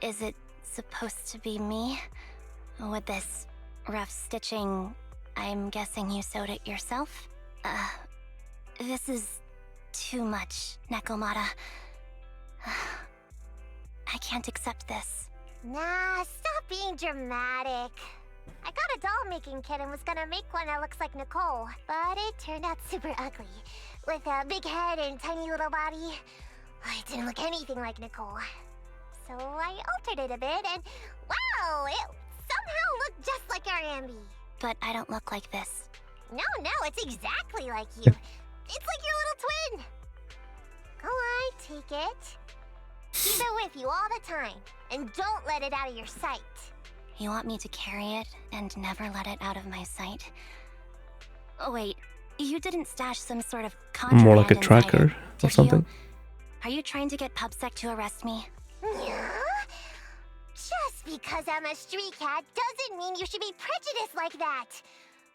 Is it supposed to be me? With this rough stitching, I'm guessing you sewed it yourself? This is too much, Nekomata. I can't accept this. Nah, stop being dramatic. I got a doll-making kit and was gonna make one that looks like Nicole, but it turned out super ugly. With a big head and tiny little body. It didn't look anything like Nicole. So I altered it a bit and wow, it somehow looked just like our Anby. But I don't look like this. No, it's exactly like you. It's like your little twin. Go on, take it. Keep it with you all the time, and don't let it out of your sight. You want me to carry it and never let it out of my sight? Oh, wait, you didn't stash some sort of contraband More like a inside tracker it, or did something. you? Are you trying to get PubSec to arrest me? Yeah? Just because I'm a street cat doesn't mean you should be prejudiced like that.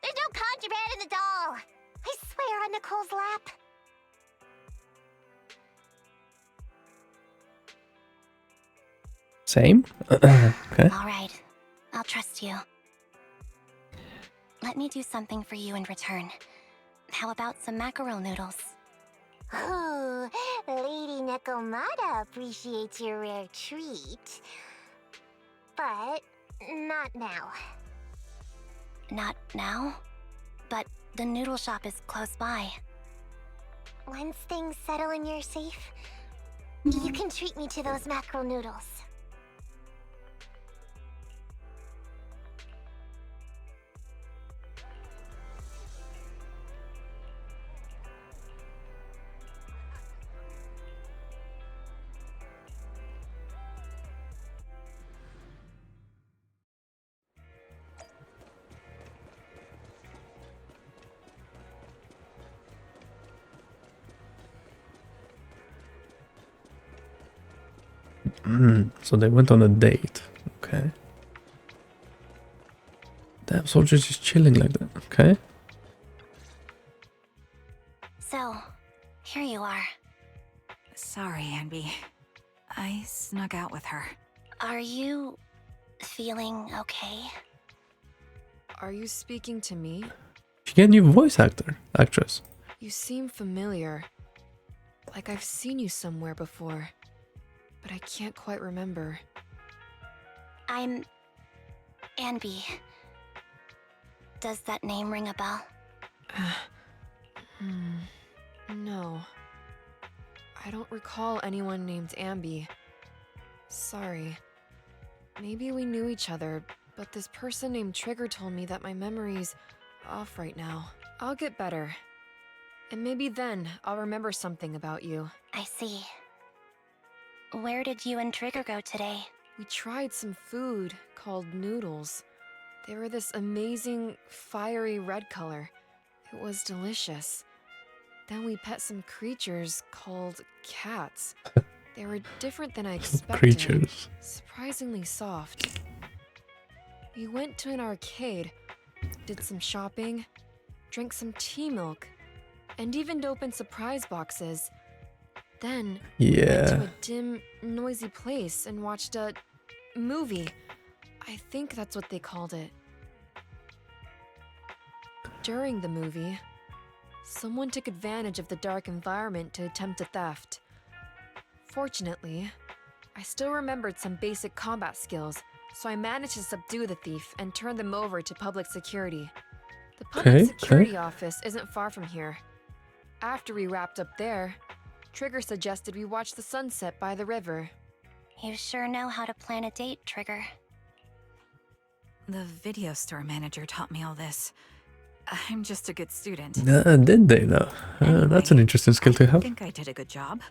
There's no contraband in the doll. I swear on Nicole's lap. Same? Okay. All right, I'll trust you. Let me do something for you in return. How about some mackerel noodles? Oh, Lady Nekomata appreciates your rare treat. But not now. Not now? But the noodle shop is close by. Once things settle and you're safe, you can treat me to those mackerel noodles. So they went on a date. Okay. Damn, Soldier's just chilling like that. Okay. So, here you are. Sorry, Anby. I snuck out with her. Are you feeling okay? Are you speaking to me? She get a new voice actress. You seem familiar. Like I've seen you somewhere before. But I can't quite remember. I'm Anby. Does that name ring a bell? No. I don't recall anyone named Anby. Sorry. Maybe we knew each other, but this person named Trigger told me that my memory's off right now. I'll get better. And maybe then I'll remember something about you. I see. Where did you and Trigger go today? We tried some food called noodles. They were this amazing, fiery red color. It was delicious. Then we pet some creatures called cats. They were different than I expected. Creatures. Surprisingly soft. We went to an arcade, did some shopping, drank some tea milk, and even opened surprise boxes. Then went to a dim, noisy place and watched a movie. I think that's what they called it. During the movie, someone took advantage of the dark environment to attempt a theft. Fortunately, I still remembered some basic combat skills, so I managed to subdue the thief and turn them over to public security. The public security office isn't far from here. After we wrapped up there, Trigger suggested we watch the sunset by the river. You sure know how to plan a date, Trigger. The video store manager taught me all this. I'm just a good student. Did they though? That's an interesting skill to I have. think I did a good job.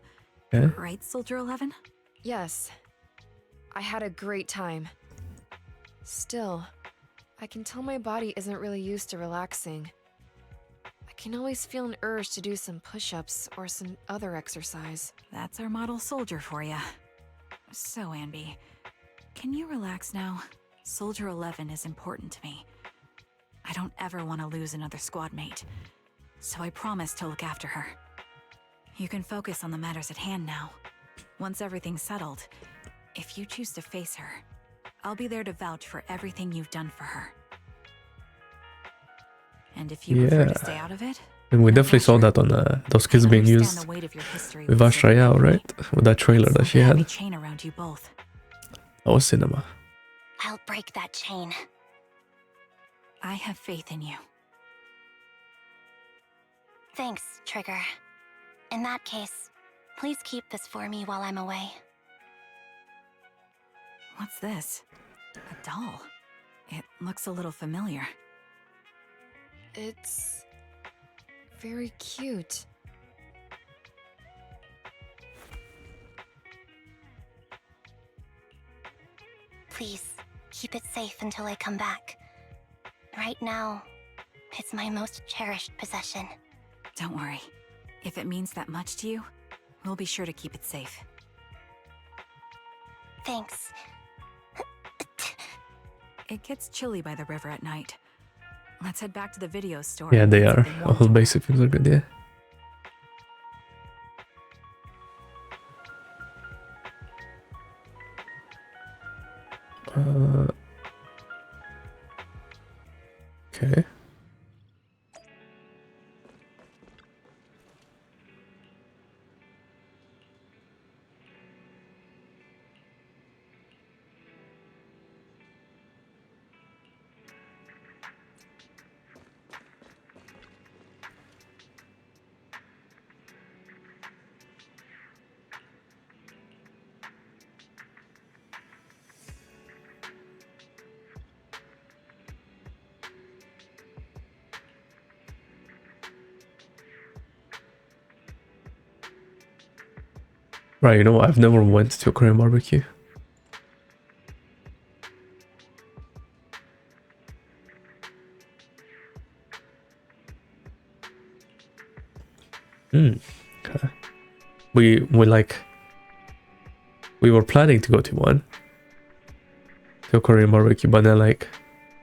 Yeah. Right, Soldier 11? Yes, I had a great time. Still, I can tell my body isn't really used to relaxing. I can always feel an urge to do some push-ups or some other exercise. That's our model soldier for you. So, Anby, can you relax now? Soldier 11 is important to me. I don't ever want to lose another squad mate, so I promise to look after her. You can focus on the matters at hand now. Once everything's settled, if you choose to face her, I'll be there to vouch for everything you've done for her. And if you prefer to stay out of it, And we definitely saw that on those kids being used with Ash-Royale, right? With that trailer that she had. chain around you both. That was cinema. I'll break that chain. I have faith in you. Thanks, Trigger. In that case, please keep this for me while I'm away. What's this? A doll. It looks a little familiar. It's very cute. Please, keep it safe until I come back. Right now, it's my most cherished possession. Don't worry. If it means that much to you, we'll be sure to keep it safe. Thanks. It gets chilly by the river at night. Let's head back to the video store. Yeah, they and are. something warm All to basic things are good, yeah. Okay. Right, you know what? I've never went to a Korean barbecue. Okay. We were planning to go to one. To a Korean barbecue, but then like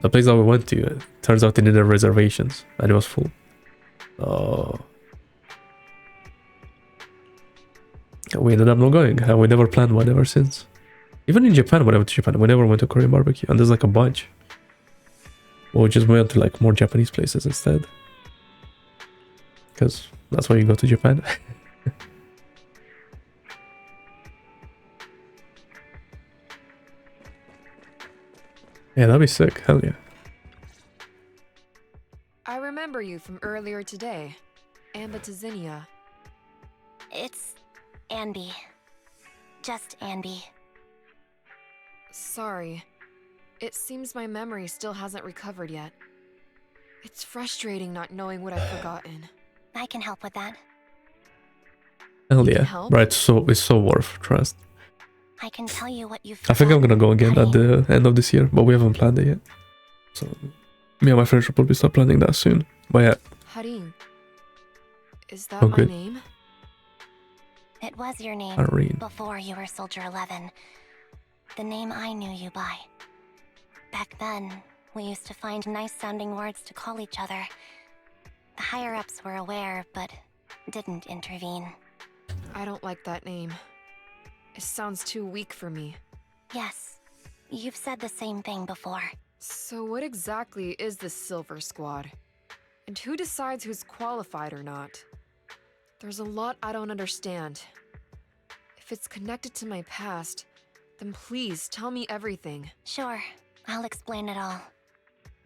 the place that we went to, it turns out they needed reservations and it was full. Oh. We ended up not going, and we never planned one ever since. Even in Japan, when I went to Japan, we never went to Korean barbecue, and there's like a bunch. We just went to like more Japanese places instead. Because that's why you go to Japan. Yeah, that'd be sick, hell yeah. I remember you from earlier today. Anby. It's Anby. Just Anby. Sorry. It seems my memory still hasn't recovered yet. It's frustrating not knowing what I've forgotten. I can help with that. Hell You can yeah. help? Right, so it's so worth trust. I can tell you what you've I think I'm gonna go again honey. at the end of this year, but we haven't planned it yet. So me and my friends should probably start planning that soon. But yeah. Harin. Is that Oh, my good. name? It was your name Harin. before you were Soldier 11. The name I knew you by. Back then, we used to find nice-sounding words to call each other. The higher-ups were aware, but didn't intervene. I don't like that name. It sounds too weak for me. Yes, you've said the same thing before. So what exactly is the Silver Squad? And who decides who's qualified or not? There's a lot I don't understand. If it's connected to my past, then please tell me everything. Sure, I'll explain it all.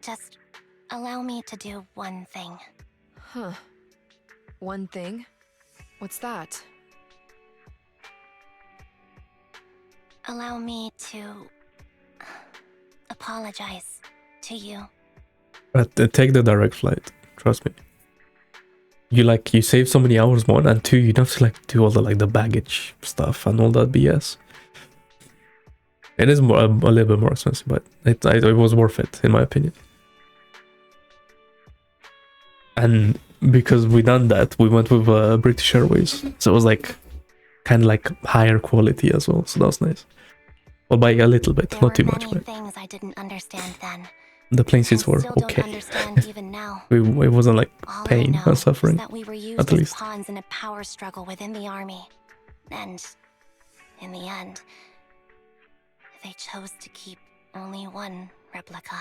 Just allow me to do one thing. Huh. One thing? What's that? Allow me to apologize to you. But take the direct flight. Trust me. You save so many hours, one, and two, you don't have to like do all the baggage stuff and all that BS. It is a little bit more expensive, but it was worth it in my opinion. And because we done that, we went with British Airways, so it was like kind of like higher quality as well. So that was nice. Well, by a little bit, There not too were much, many but things I didn't understand then. the plane seats and were still don't okay. understand even now. It wasn't like All pain I know and suffering. is that we were used at as least. pawns in a power struggle within the army. And in the end, they chose to keep only one replica.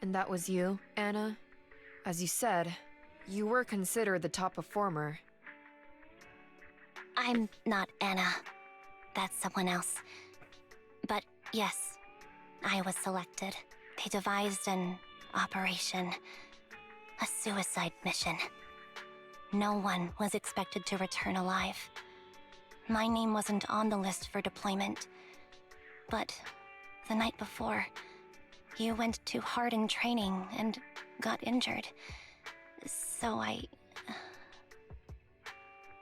And that was you, Anna? As you said, you were considered the top performer. I'm not Anna. That's someone else. But yes, I was selected. They devised an operation. A suicide mission. No one was expected to return alive. My name wasn't on the list for deployment. But the night before, you went too hard in training and got injured. So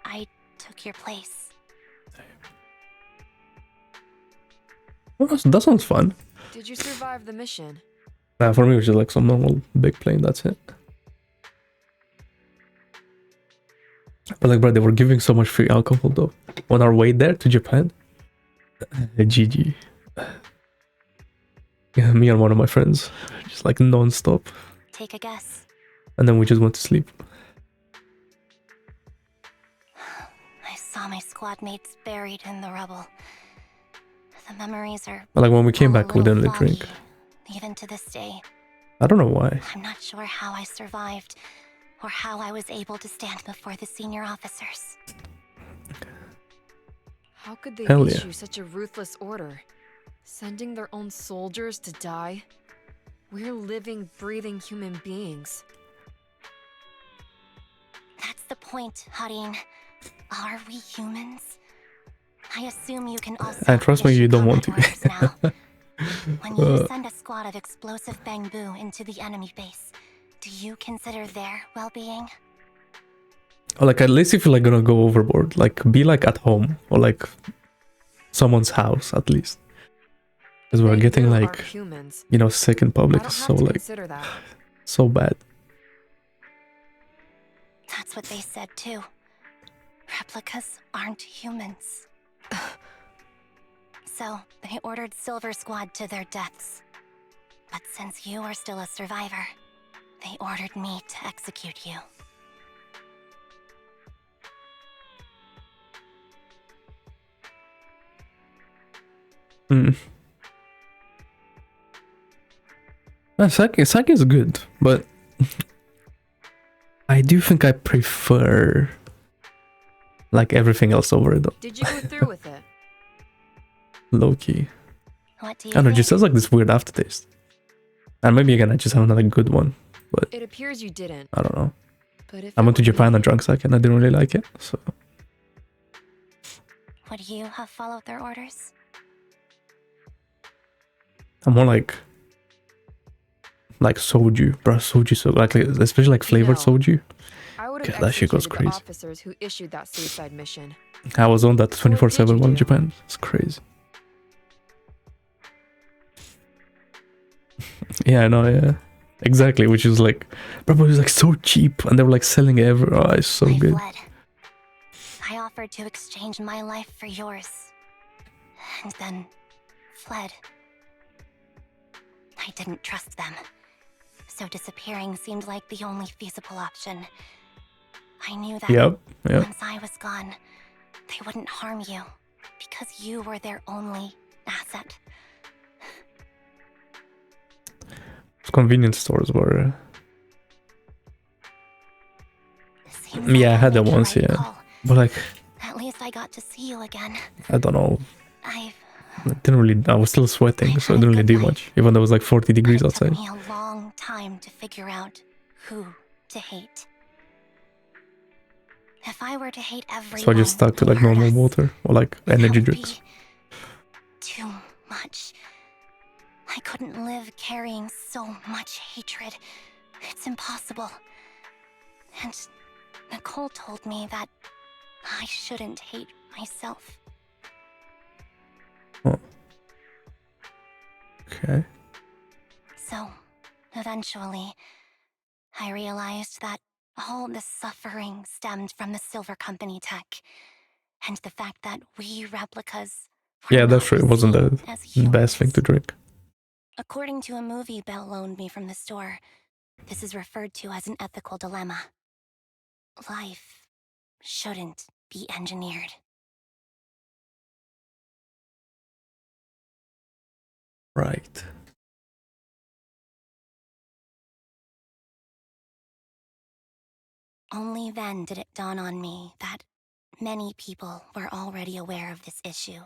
I took your place. Well, that sounds fun. Did you survive the mission? For me, it was just like some normal big plane, that's it. But like, bro, they were giving so much free alcohol though. On our way there to Japan. GG. Yeah, me and one of my friends. Just like non-stop. Take a guess. And then we just went to sleep. I saw my squad mates buried in the rubble. The memories are But like when we came all a back, we little didn't drink. foggy, even to this day. I don't know why. I'm not sure how I survived, or how I was able to stand before the senior officers. How could they Hell yeah. issue such a ruthless order? Sending their own soldiers to die? We're living, breathing human beings. That's the point, Harin. Are we humans? I assume you can also And trust me, issue you don't want to. combat orders now. When you send a squad of explosive bamboo into the enemy base, do you consider their well-being? Or like at least if you're like gonna go overboard, like be like at home or like someone's house at least. Because we're getting Bamboo like, aren't humans. you know, sick in I public. don't It's have so to like, consider that. so bad. That's what they said too. Replicas aren't humans. So, they ordered Silver Squad to their deaths. But since you are still a survivor, they ordered me to execute you. Hmm. Sake is good, but I do think I prefer like everything else over it though. Did you go through with it? Low key. What do I you don't know, it think? just has like this weird aftertaste. And maybe again, I just have another good one, but It appears you didn't. I don't know. But if I it went to were Japan me- and drank sake and I didn't really like it, so Would you have followed their orders? I'm more like soju, bro. Soju, so like especially like flavored No. soju. I would have God, that shit goes executed the crazy. officers who issued that suicide mission. I was on that 24/7 you one in do? Japan. It's crazy. Yeah, I know. Yeah, exactly. Which is like, bro, it was like so cheap, and they were like selling it everywhere. Oh, it's so I good. fled. I offered to exchange my life for yours. And then fled. I didn't trust them. So disappearing seemed like the only feasible option. I knew that Yep. once I was gone, they wouldn't harm you. Because you were their only asset. Convenience stores were. Seems Yeah, I like had that made the once. right Yeah, call. but like, At least I got to see you again. I don't know. I've It didn't really. I was still sweating, so it didn't really do much. Even though it was like 40 degrees It outside. took me a long time to figure out who to hate. If I were to hate everyone, So I just stuck to who like hurt normal us, water or like that energy would be drinks. too much. I couldn't live carrying so much hatred. It's impossible. And Nicole told me that I shouldn't hate myself. Okay. So, eventually, I realized that all the suffering stemmed from the Silver Company tech, and the fact that we replicas were Yeah, that's not true. It wasn't seen the as best thing humans. to drink. According to a movie Belle loaned me from the store, this is referred to as an ethical dilemma. Life shouldn't be engineered. Right. Only then did it dawn on me that many people were already aware of this issue.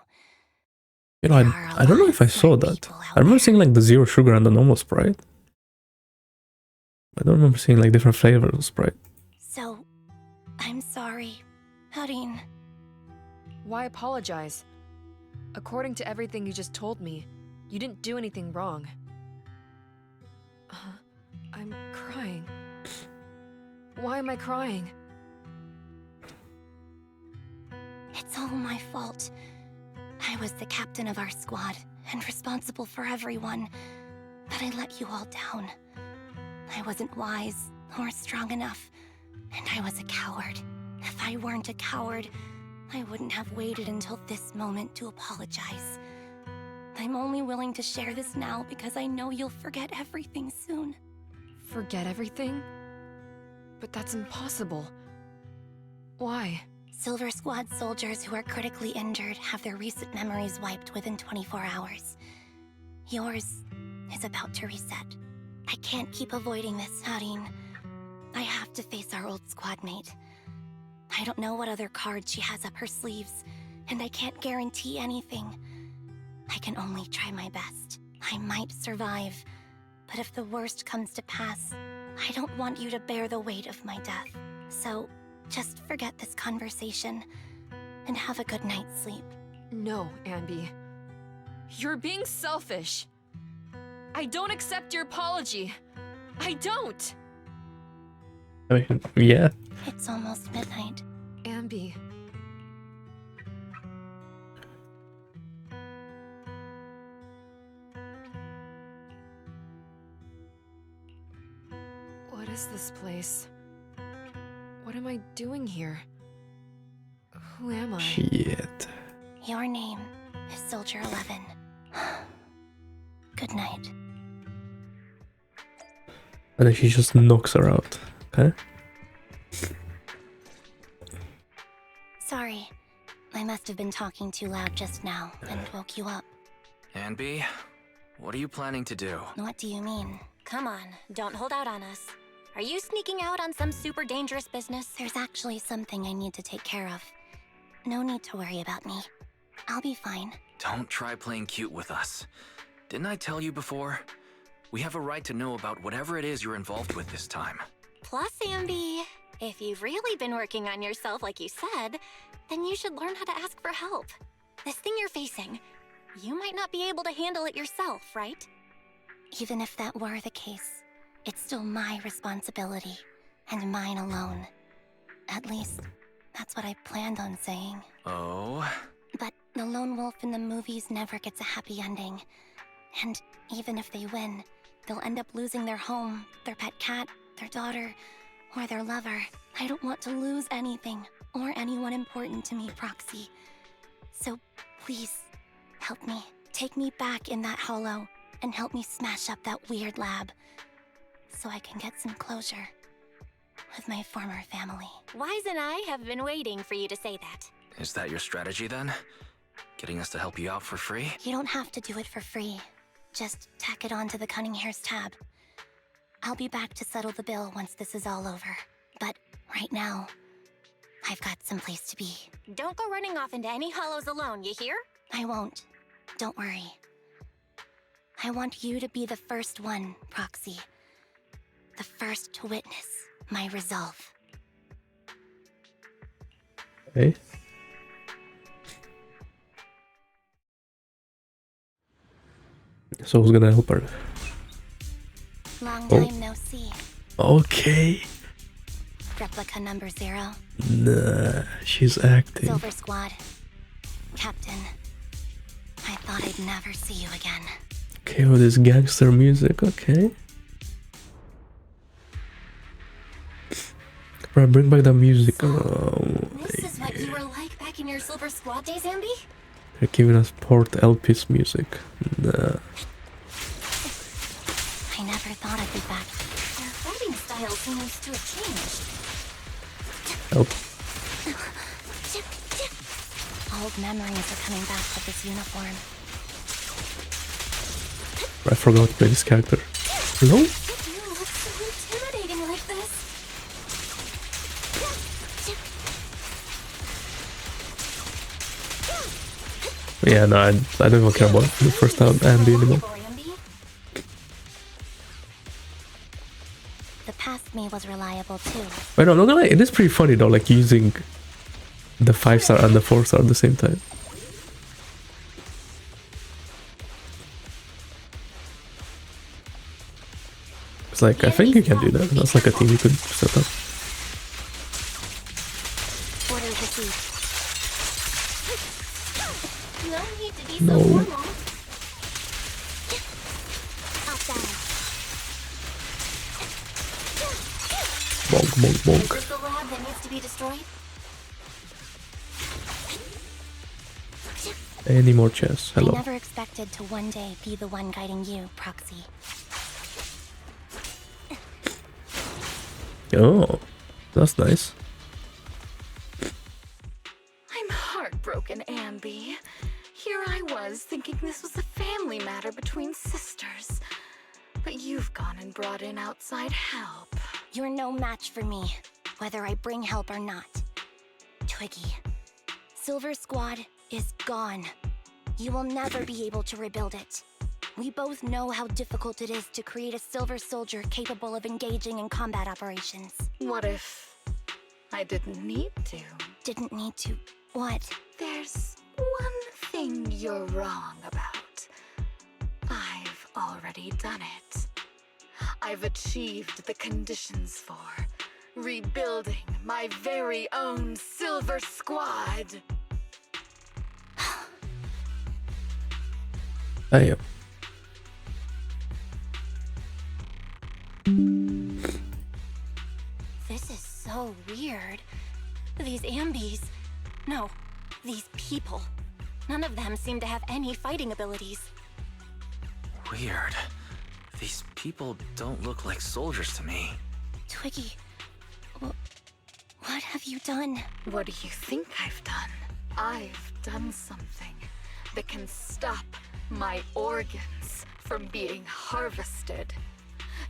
You know, There are a I don't know lot if I of saw smart that. people out I remember there. seeing like the zero sugar and the normal Sprite. I don't remember seeing like different flavors of Sprite. So, I'm sorry, Harin. Why apologize? According to everything you just told me, you didn't do anything wrong. I'm crying. Why am I crying? It's all my fault. I was the captain of our squad and responsible for everyone, but I let you all down. I wasn't wise or strong enough, and I was a coward. If I weren't a coward, I wouldn't have waited until this moment to apologize. I'm only willing to share this now because I know you'll forget everything soon. Forget everything? But that's impossible. Why? Silver Squad soldiers who are critically injured have their recent memories wiped within 24 hours. Yours is about to reset. I can't keep avoiding this, Harin. I have to face our old squad mate. I don't know what other cards she has up her sleeves, and I can't guarantee anything. I can only try my best. I might survive, but if the worst comes to pass, I don't want you to bear the weight of my death. So, just forget this conversation, and have a good night's sleep. No, Anby. You're being selfish. I don't accept your apology. I don't! I mean, yeah. It's almost midnight. Anby. What is this place? What am I doing here? Who am I? Shit. Your name is Soldier 11. Good night. And then she just knocks her out. Okay? Sorry. I must have been talking too loud just now and woke you up. Anby, what are you planning to do? What do you mean? Come on, don't hold out on us. Are you sneaking out on some super dangerous business? There's actually something I need to take care of. No need to worry about me. I'll be fine. Don't try playing cute with us. Didn't I tell you before? We have a right to know about whatever it is you're involved with this time. Plus, Anby, if you've really been working on yourself like you said, then you should learn how to ask for help. This thing you're facing, you might not be able to handle it yourself, right? Even if that were the case, it's still my responsibility, and mine alone. At least, that's what I planned on saying. Oh? But the lone wolf in the movies never gets a happy ending. And even if they win, they'll end up losing their home, their pet cat, their daughter, or their lover. I don't want to lose anything, or anyone important to me, Proxy. So please, help me. Take me back in that hollow, and help me smash up that weird lab, so I can get some closure with my former family. Wise and I have been waiting for you to say that. Is that your strategy then? Getting us to help you out for free? You don't have to do it for free. Just tack it onto the Cunning Hair's tab. I'll be back to settle the bill once this is all over. But right now, I've got someplace to be. Don't go running off into any hollows alone, you hear? I won't. Don't worry. I want you to be the first one, Proxy. The first to witness my resolve. Okay. So who's gonna help her? Long Oh. time no see. Okay. Replica number 0. Nah, she's acting. Silver Squad. Captain. I thought I'd never see you again. Okay, with this gangster music, okay. Right, bring back that music. Oh, This is what you were like back in your Silver Squad days, Anby? they're giving us Port LP's music. Nah. I never thought I'd be back. Your fighting style seems to have changed. Help. Old memories are coming back with this uniform. I forgot to play this character. Hello? You look so intimidating like this. Yeah, no, I don't even care about the first time Anby anymore. The was reliable too. But I'm not gonna lie, it is pretty funny though, like using the 5-star and the 4-star at the same time. It's like, I think you can do that. That's like a team you could set up. Order received. No need to be No. so formal. Outside. Bonk, bonk, bonk. Is this the lab that needs to be destroyed? Any more chests? I Hello. never expected to one day be the one guiding you, Proxy. Oh, that's nice. I'm heartbroken, Anby. Here I was thinking this was a family matter between sisters. But you've gone and brought in outside help. You're no match for me, whether I bring help or not. Twiggy, Silver Squad is gone. You will never be able to rebuild it. We both know how difficult it is to create a Silver Soldier capable of engaging in combat operations. What if I didn't need to? Didn't need to. What? There's one thing you're wrong about. I've already done it. I've achieved the conditions for rebuilding my very own Silver Squad. Damn. This is so weird. These Ambys. No, these people. None of them seem to have any fighting abilities. Weird. These people don't look like soldiers to me. Twiggy, what have you done? What do you think I've done? I've done something that can stop my organs from being harvested.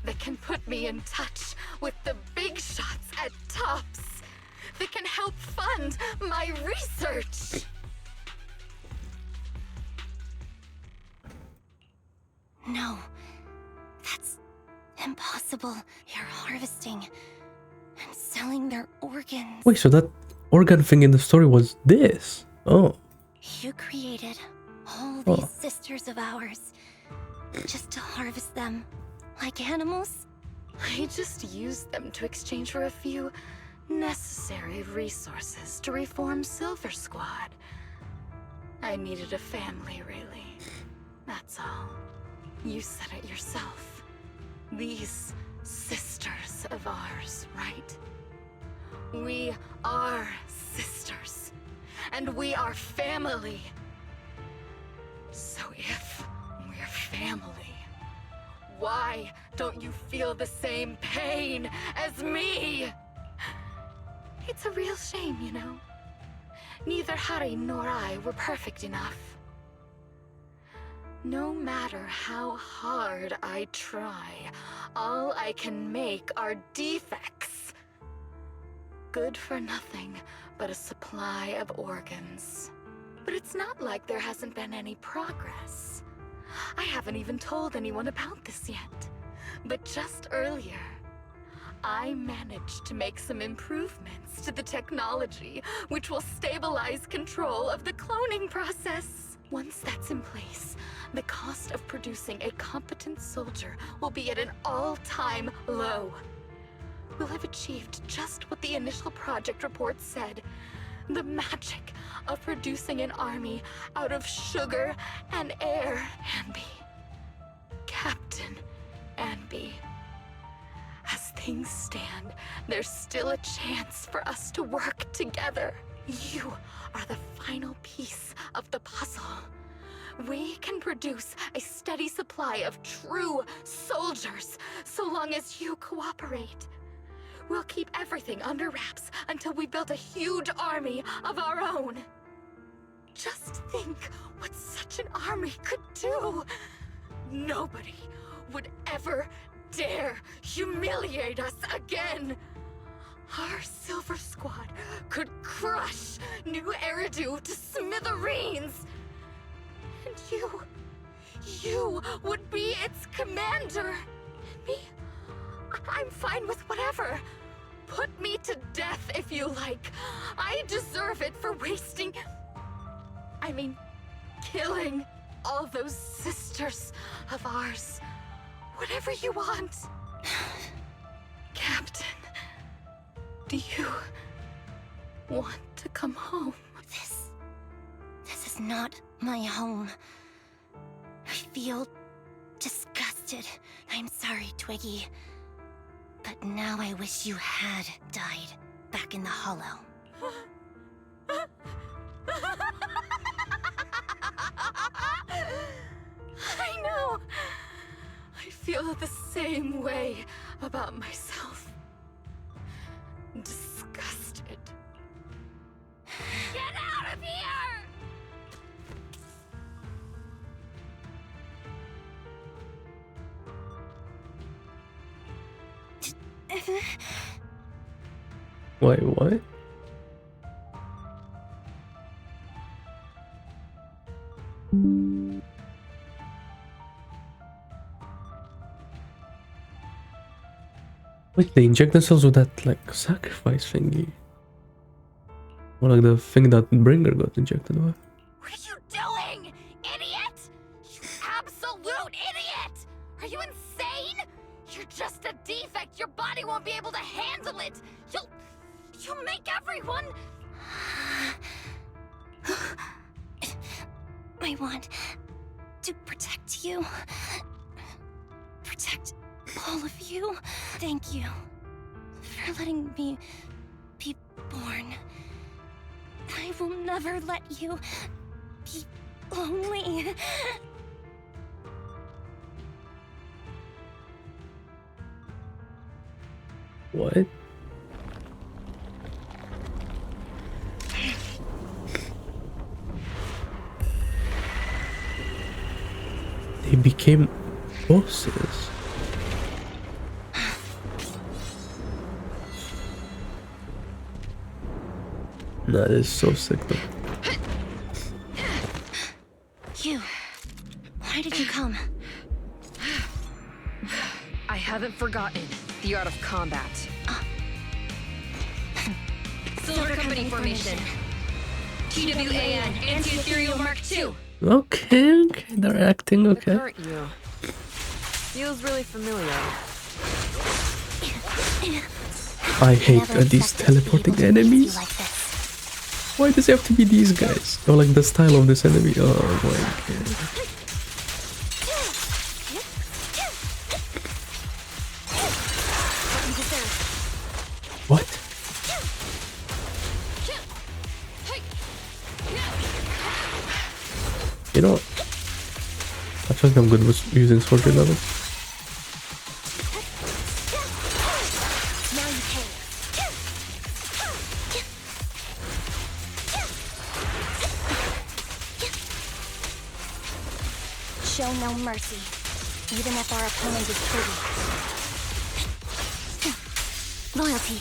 That can put me in touch with the big shots at Tops. That can help fund my research. No, that's impossible. You're harvesting and selling their organs. Wait, so that organ thing in the story was this? Oh. You created all Oh. these sisters of ours just to harvest them like animals? I just used them to exchange for a few necessary resources to reform Silver Squad. I needed a family, really. That's all. You said it yourself. These sisters of ours, right? We are sisters. And we are family. So if we're family, why don't you feel the same pain as me? It's a real shame, you know. Neither Harry nor I were perfect enough. No matter how hard I try, all I can make are defects. Good for nothing but a supply of organs. But it's not like there hasn't been any progress. I haven't even told anyone about this yet. But just earlier, I managed to make some improvements to the technology, which will stabilize control of the cloning process. Once that's in place, the cost of producing a competent soldier will be at an all-time low. We'll have achieved just what the initial project report said. The magic of producing an army out of sugar and air. Anby. Captain Anby. As things stand, there's still a chance for us to work together. You are the final piece of the puzzle. We can produce a steady supply of true soldiers so long as you cooperate. We'll keep everything under wraps until we build a huge army of our own. Just think what such an army could do. Nobody would ever dare humiliate us again. Our Silver Squad could crush New Eridu to smithereens. And you would be its commander. Me, I'm fine with whatever. Put me to death if you like. I deserve it for wasting... I mean, killing all those sisters of ours. Whatever you want. Captain, do you want to come home? This is not my home. I feel disgusted. I'm sorry, Twiggy. But now I wish you had died back in the Hollow. I know. I feel the same way about myself. Disgusted. Get out of here! Wait, what? Wait, they inject themselves with that, like, sacrifice thingy? Or like the thing that Bringer got injected with? What are you doing, idiot? You absolute idiot! Are you insane? You're just a defect. Your body won't be able to handle it. You'll make everyone... I want to protect you. Protect all of you. Thank you for letting me be born. I will never let you be lonely. What? They became bosses. That is so sick though. You. Why did you come? I haven't forgotten the art of combat. Silver Company formation. TWAN, Anti-Ethereal Mark II. Okay, they're acting okay. The current you. Feels really familiar. I hate these teleporting enemies. Why does it have to be these guys? Or like the style of this enemy? Oh my god. What? You know what? I feel like I'm good with using Soldier 11. Show no mercy, even if our opponent is pretty. Loyalty.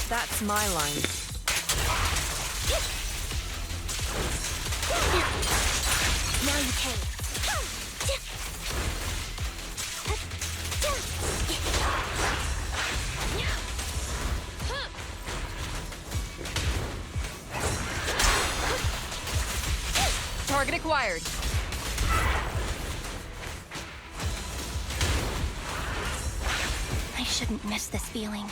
That's my line. Now you pay. Target acquired. I shouldn't miss this feeling.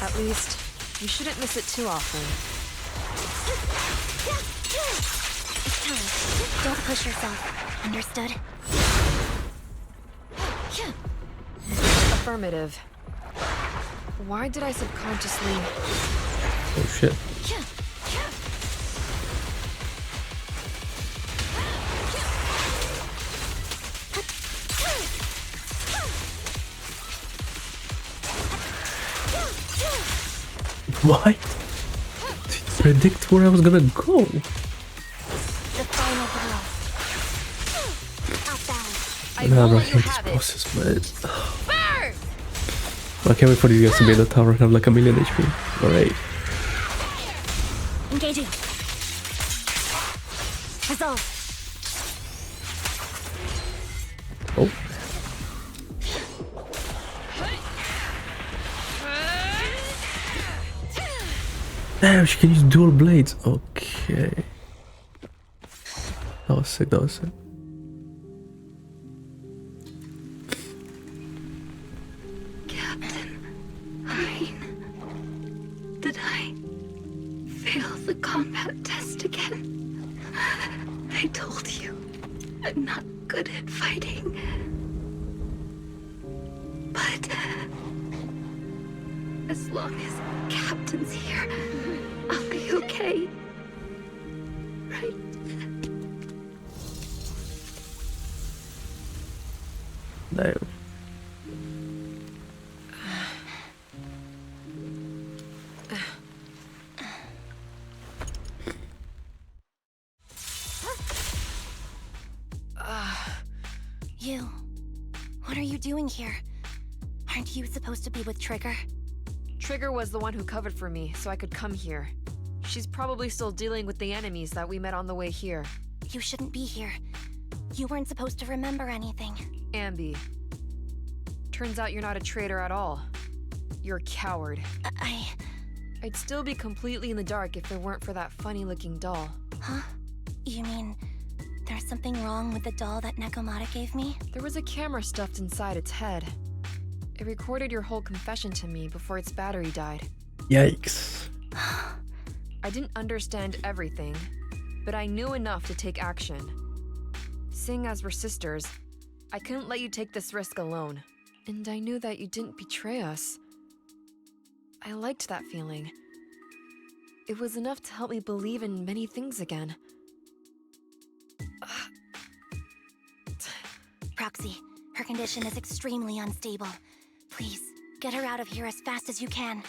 At least, you shouldn't miss it too often. It's time. Don't push yourself. Understood? Affirmative. Why did I subconsciously... Oh shit. Why? Did you predict where I was gonna go? The final blow. Outbound. I Nah, won't bro, I let you hate these have it. bosses, man. Burn! I can't wait for these guys to be in the tower and have like a million HP. Alright. Engaging. Resolve. Oh. Damn, she can use dual blades. Okay. That was sick, that was sick. Captain, did I fail the combat test again? I told you, I'm not good at fighting. But as long as Captain's here, I'll be okay. Right? Damn. You. What are you doing here? Aren't you supposed to be with Trigger? Trigger was the one who covered for me, so I could come here. She's probably still dealing with the enemies that we met on the way here. You shouldn't be here. You weren't supposed to remember anything. Anby. Turns out you're not a traitor at all. You're a coward. I'd still be completely in the dark if it weren't for that funny-looking doll. Huh? You mean there's something wrong with the doll that Nekomata gave me? There was a camera stuffed inside its head. It recorded your whole confession to me before its battery died. Yikes. I didn't understand everything, but I knew enough to take action. Seeing as we're sisters, I couldn't let you take this risk alone. And I knew that you didn't betray us. I liked that feeling. It was enough to help me believe in many things again. Proxy, her condition is extremely unstable. Please, get her out of here as fast as you can.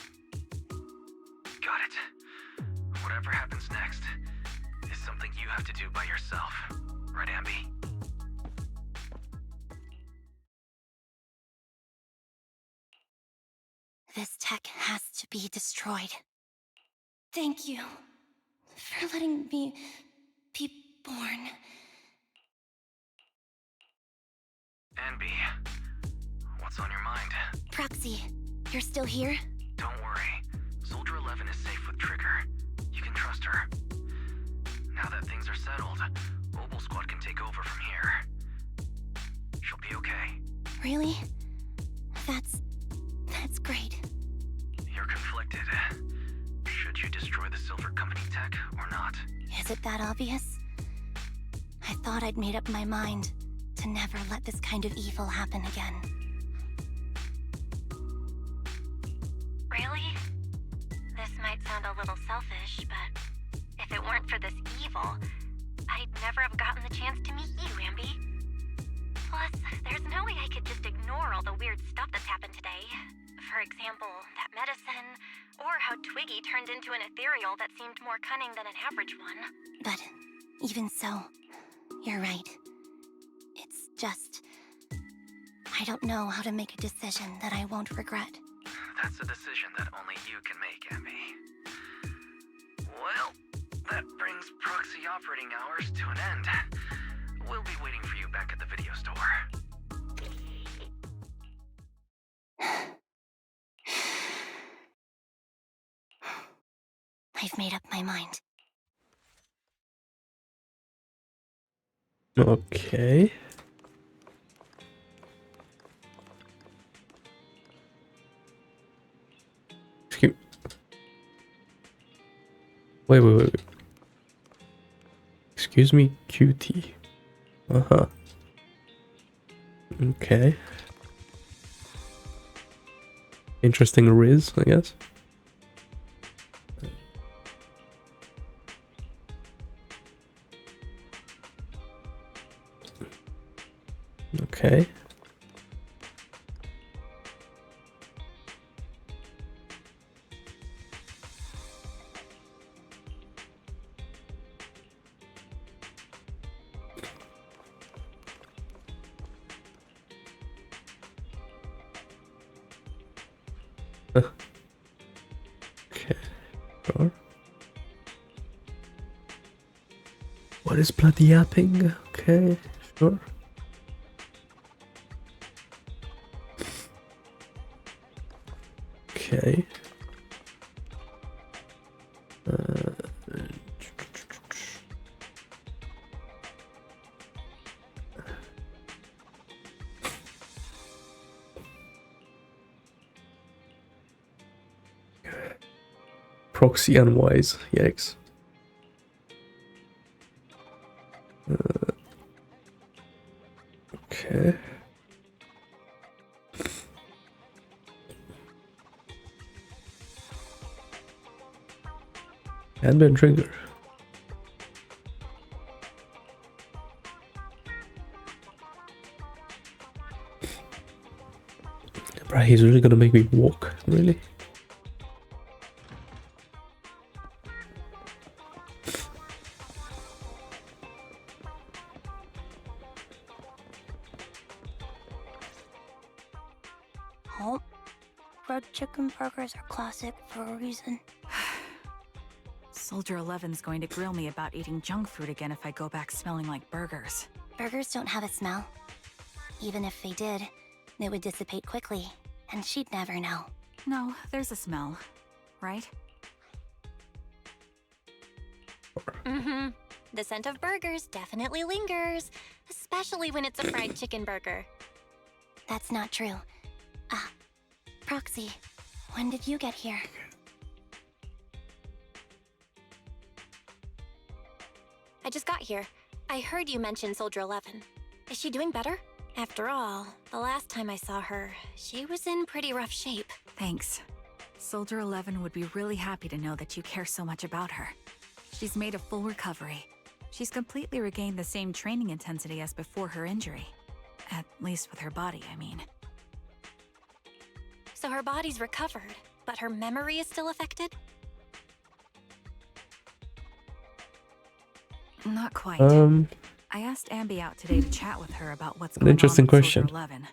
Got it. Whatever happens next is something you have to do by yourself. Right, Anby? This tech has to be destroyed. Thank you for letting me be born. Anby, what's on your mind? Proxy, you're still here? Don't worry. Soldier 11 is safe with Trigger. You can trust her. Now that things are settled, Mobile Squad can take over from here. She'll be okay. Really? That's great. You're conflicted. Should you destroy the Silver Company tech or not? Is it that obvious? I thought I'd made up my mind to never let this kind of evil happen again. Really? This might sound a little selfish, but if it weren't for this evil, I'd never have gotten the chance to meet you, Anby. Plus, there's no way I could just ignore all the weird stuff that's happened today. For example, that medicine, or how Twiggy turned into an ethereal that seemed more cunning than an average one. But even so, you're right. It's just, I don't know how to make a decision that I won't regret. That's a decision that only you can make, Anby. Well, that brings proxy operating hours to an end. We'll be waiting for you back at the video store. I've made up my mind. Okay. Wait. Excuse me, QT. Uh-huh. Okay. Interesting riz, I guess. Okay. Okay. Sure. What is bloody yapping? Okay, sure. Proxy unwise. Yikes. Okay. Anby and trigger. Bruh, he's really gonna make me walk, really? Oh, red chicken burgers are classic for a reason. Soldier 11's going to grill me about eating junk food again if I go back smelling like burgers. Burgers don't have a smell. Even if they did, it would dissipate quickly, and she'd never know. No, there's a smell, right? Mm-hmm. The scent of burgers definitely lingers, especially when it's a fried chicken burger. That's not true. Proxy, when did you get here? I just got here. I heard you mention Soldier 11. Is she doing better? After all, the last time I saw her, she was in pretty rough shape. Thanks. Soldier 11 would be really happy to know that you care so much about her. She's made a full recovery. She's completely regained the same training intensity as before her injury. At least with her body, I mean. So her body's recovered, but her memory is still affected? Not quite. I asked Anby out today to chat with her about what's An going interesting on with question. Soldier 11.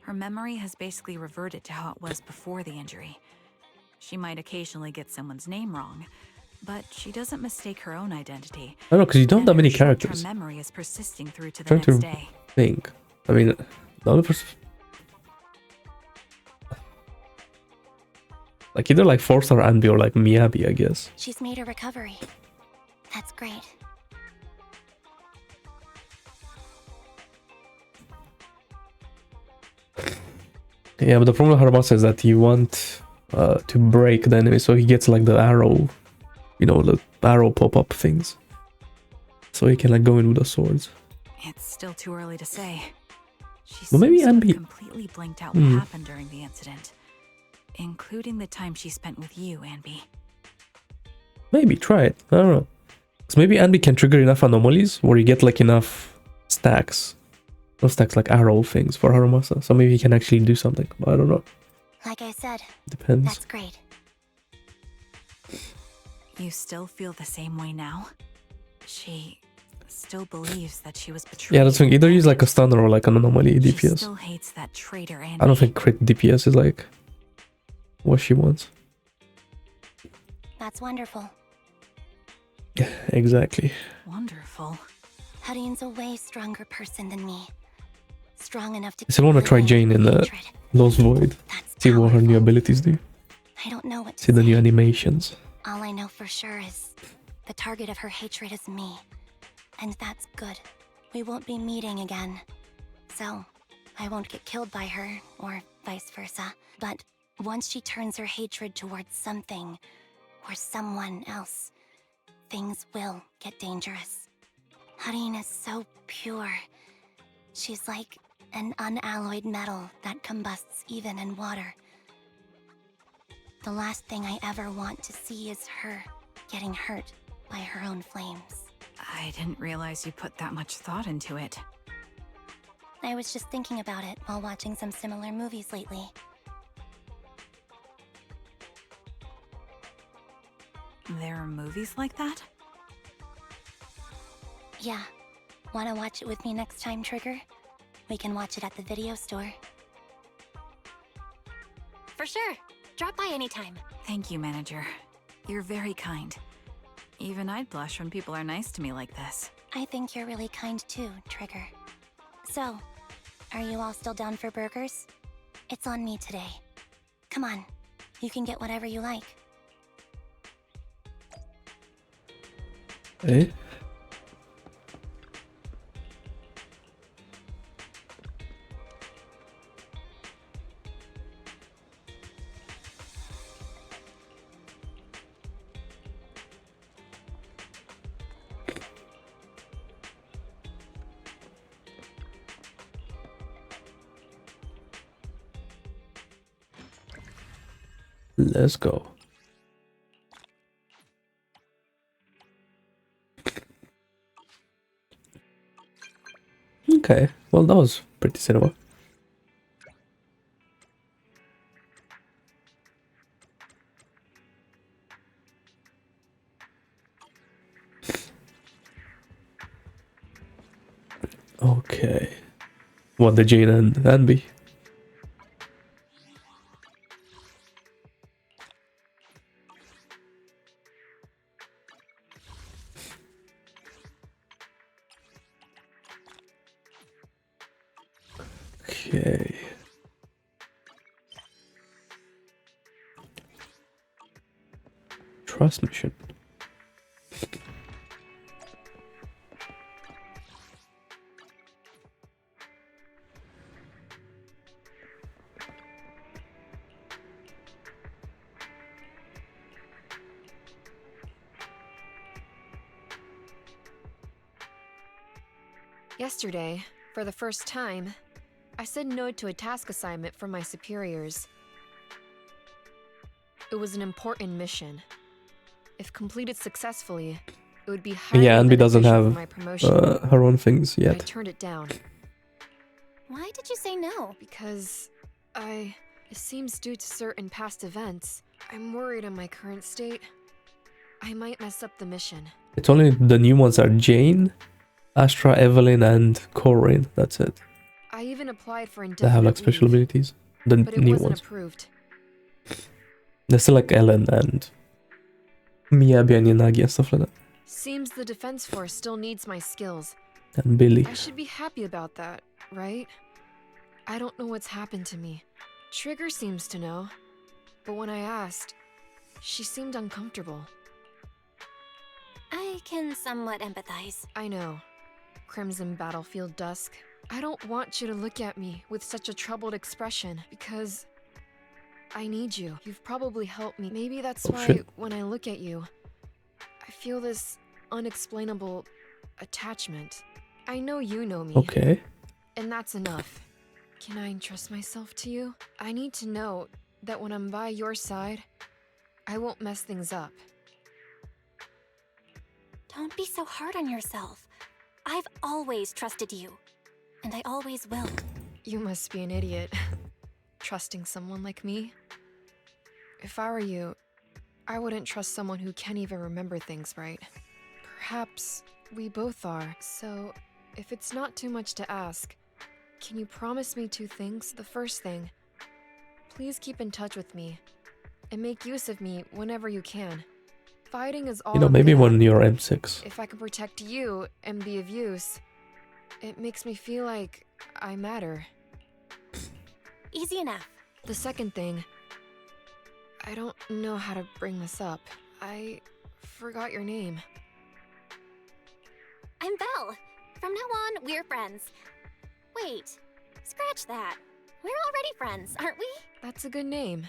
Her memory has basically reverted to how it was before the injury. She might occasionally get someone's name wrong, but she doesn't mistake her own identity. I don't know, because you don't And have that her many short-term characters. memory is persisting through to the Trying next to day. think. I mean, the other person. Like either like 4-star Anby or like Miyabi, I guess. She's made a recovery. That's great. Yeah, but the problem with Haramasa is that you want to break the enemy, so he gets like the arrow, you know, the arrow pop-up things. So he can like go in with the swords. It's still too early to say. She Well, maybe seems to have Anby- completely blanked out what happened during the incident, including the time she spent with you, Anby. Maybe, try it. I don't know. Because maybe Anby can trigger enough anomalies where you get like enough stacks. Not stacks, like arrow things for Haramasa. So maybe he can actually do something. But I don't know. Like I said, Depends. that's great. You still feel the same way now? She still believes that she was betrayed. Yeah, that's the thing. Either use like a stunner or like an anomaly She DPS. still hates that traitor Anby. I don't think crit DPS is like what she wants. That's wonderful. Exactly. Wonderful. Hadian's a way stronger person than me. Strong enough to. I still want to try Jane in the Lost Void. That's See what her new powerful. abilities do. I don't know what to See the say. new animations. All I know for sure is the target of her hatred is me. And that's good. We won't be meeting again. So, I won't get killed by her, or vice versa. But once she turns her hatred towards something, or someone else, things will get dangerous. Harin is so pure. She's like an unalloyed metal that combusts even in water. The last thing I ever want to see is her getting hurt by her own flames. I didn't realize you put that much thought into it. I was just thinking about it while watching some similar movies lately. There are movies like that? Yeah. Wanna watch it with me next time, Trigger? We can watch it at the video store. For sure. Drop by anytime. Thank you, manager. You're very kind. Even I'd blush when people are nice to me like this. I think you're really kind too, Trigger. So, are you all still down for burgers? It's on me today. Come on. You can get whatever you like. Eh? Let's go. Okay, well that was pretty cinema. Okay. What, the Jane and Anby? Okay. Trust mission. Yesterday, for the first time, I said no to a task assignment from my superiors. It was an important mission. If completed successfully, it would be highly Yeah, Anby doesn't beneficial for have my promotion. her own things I yet. turned it down Why did you say no? because it seems due to certain past events, I'm worried in my current state. I might mess up the mission. It's only the new ones are Jane, Astra, Evelyn, and Corinne. That's it. I even applied for They indefinite have like special leave, abilities. The but it new wasn't ones. approved. They're still like Ellen and Miyabi and Yanagi and stuff like that. Seems the Defense Force still needs my skills. And Billy. I should be happy about that, right? I don't know what's happened to me. Trigger seems to know, but when I asked, she seemed uncomfortable. I can somewhat empathize. I know. Crimson Battlefield Dusk. I don't want you to look at me with such a troubled expression because I need you. You've probably helped me. Maybe that's Oh, why shit. when I look at you, I feel this unexplainable attachment. I know you know me. Okay. And that's enough. Can I entrust myself to you? I need to know that when I'm by your side, I won't mess things up. Don't be so hard on yourself. I've always trusted you. And I always will. You must be an idiot. Trusting someone like me? If I were you, I wouldn't trust someone who can't even remember things right. Perhaps we both are. So, if it's not too much to ask, can you promise me two things? The first thing, please keep in touch with me and make use of me whenever you can. Fighting is all You know, I'm maybe good at. when you're M6. If I can protect you and be of use, it makes me feel like I matter. Easy enough. The second thing, I don't know how to bring this up. I forgot your name. I'm Belle. From now on, we're friends. Wait, scratch that. We're already friends, aren't we? That's a good name.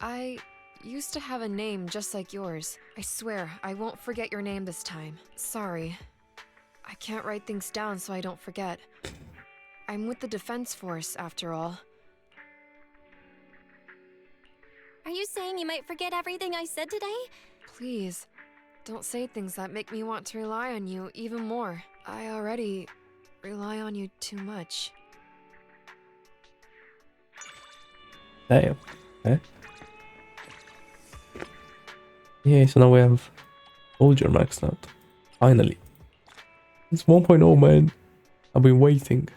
I used to have a name just like yours. I swear, I won't forget your name this time. Sorry. I can't write things down so I don't forget. I'm with the Defense Force, after all. Are you saying you might forget everything I said today? Please, don't say things that make me want to rely on you even more. I already rely on you too much. Damn. Okay. Yeah, so now we have Soldier maxed out. Finally. It's 1.0, man. I've been waiting.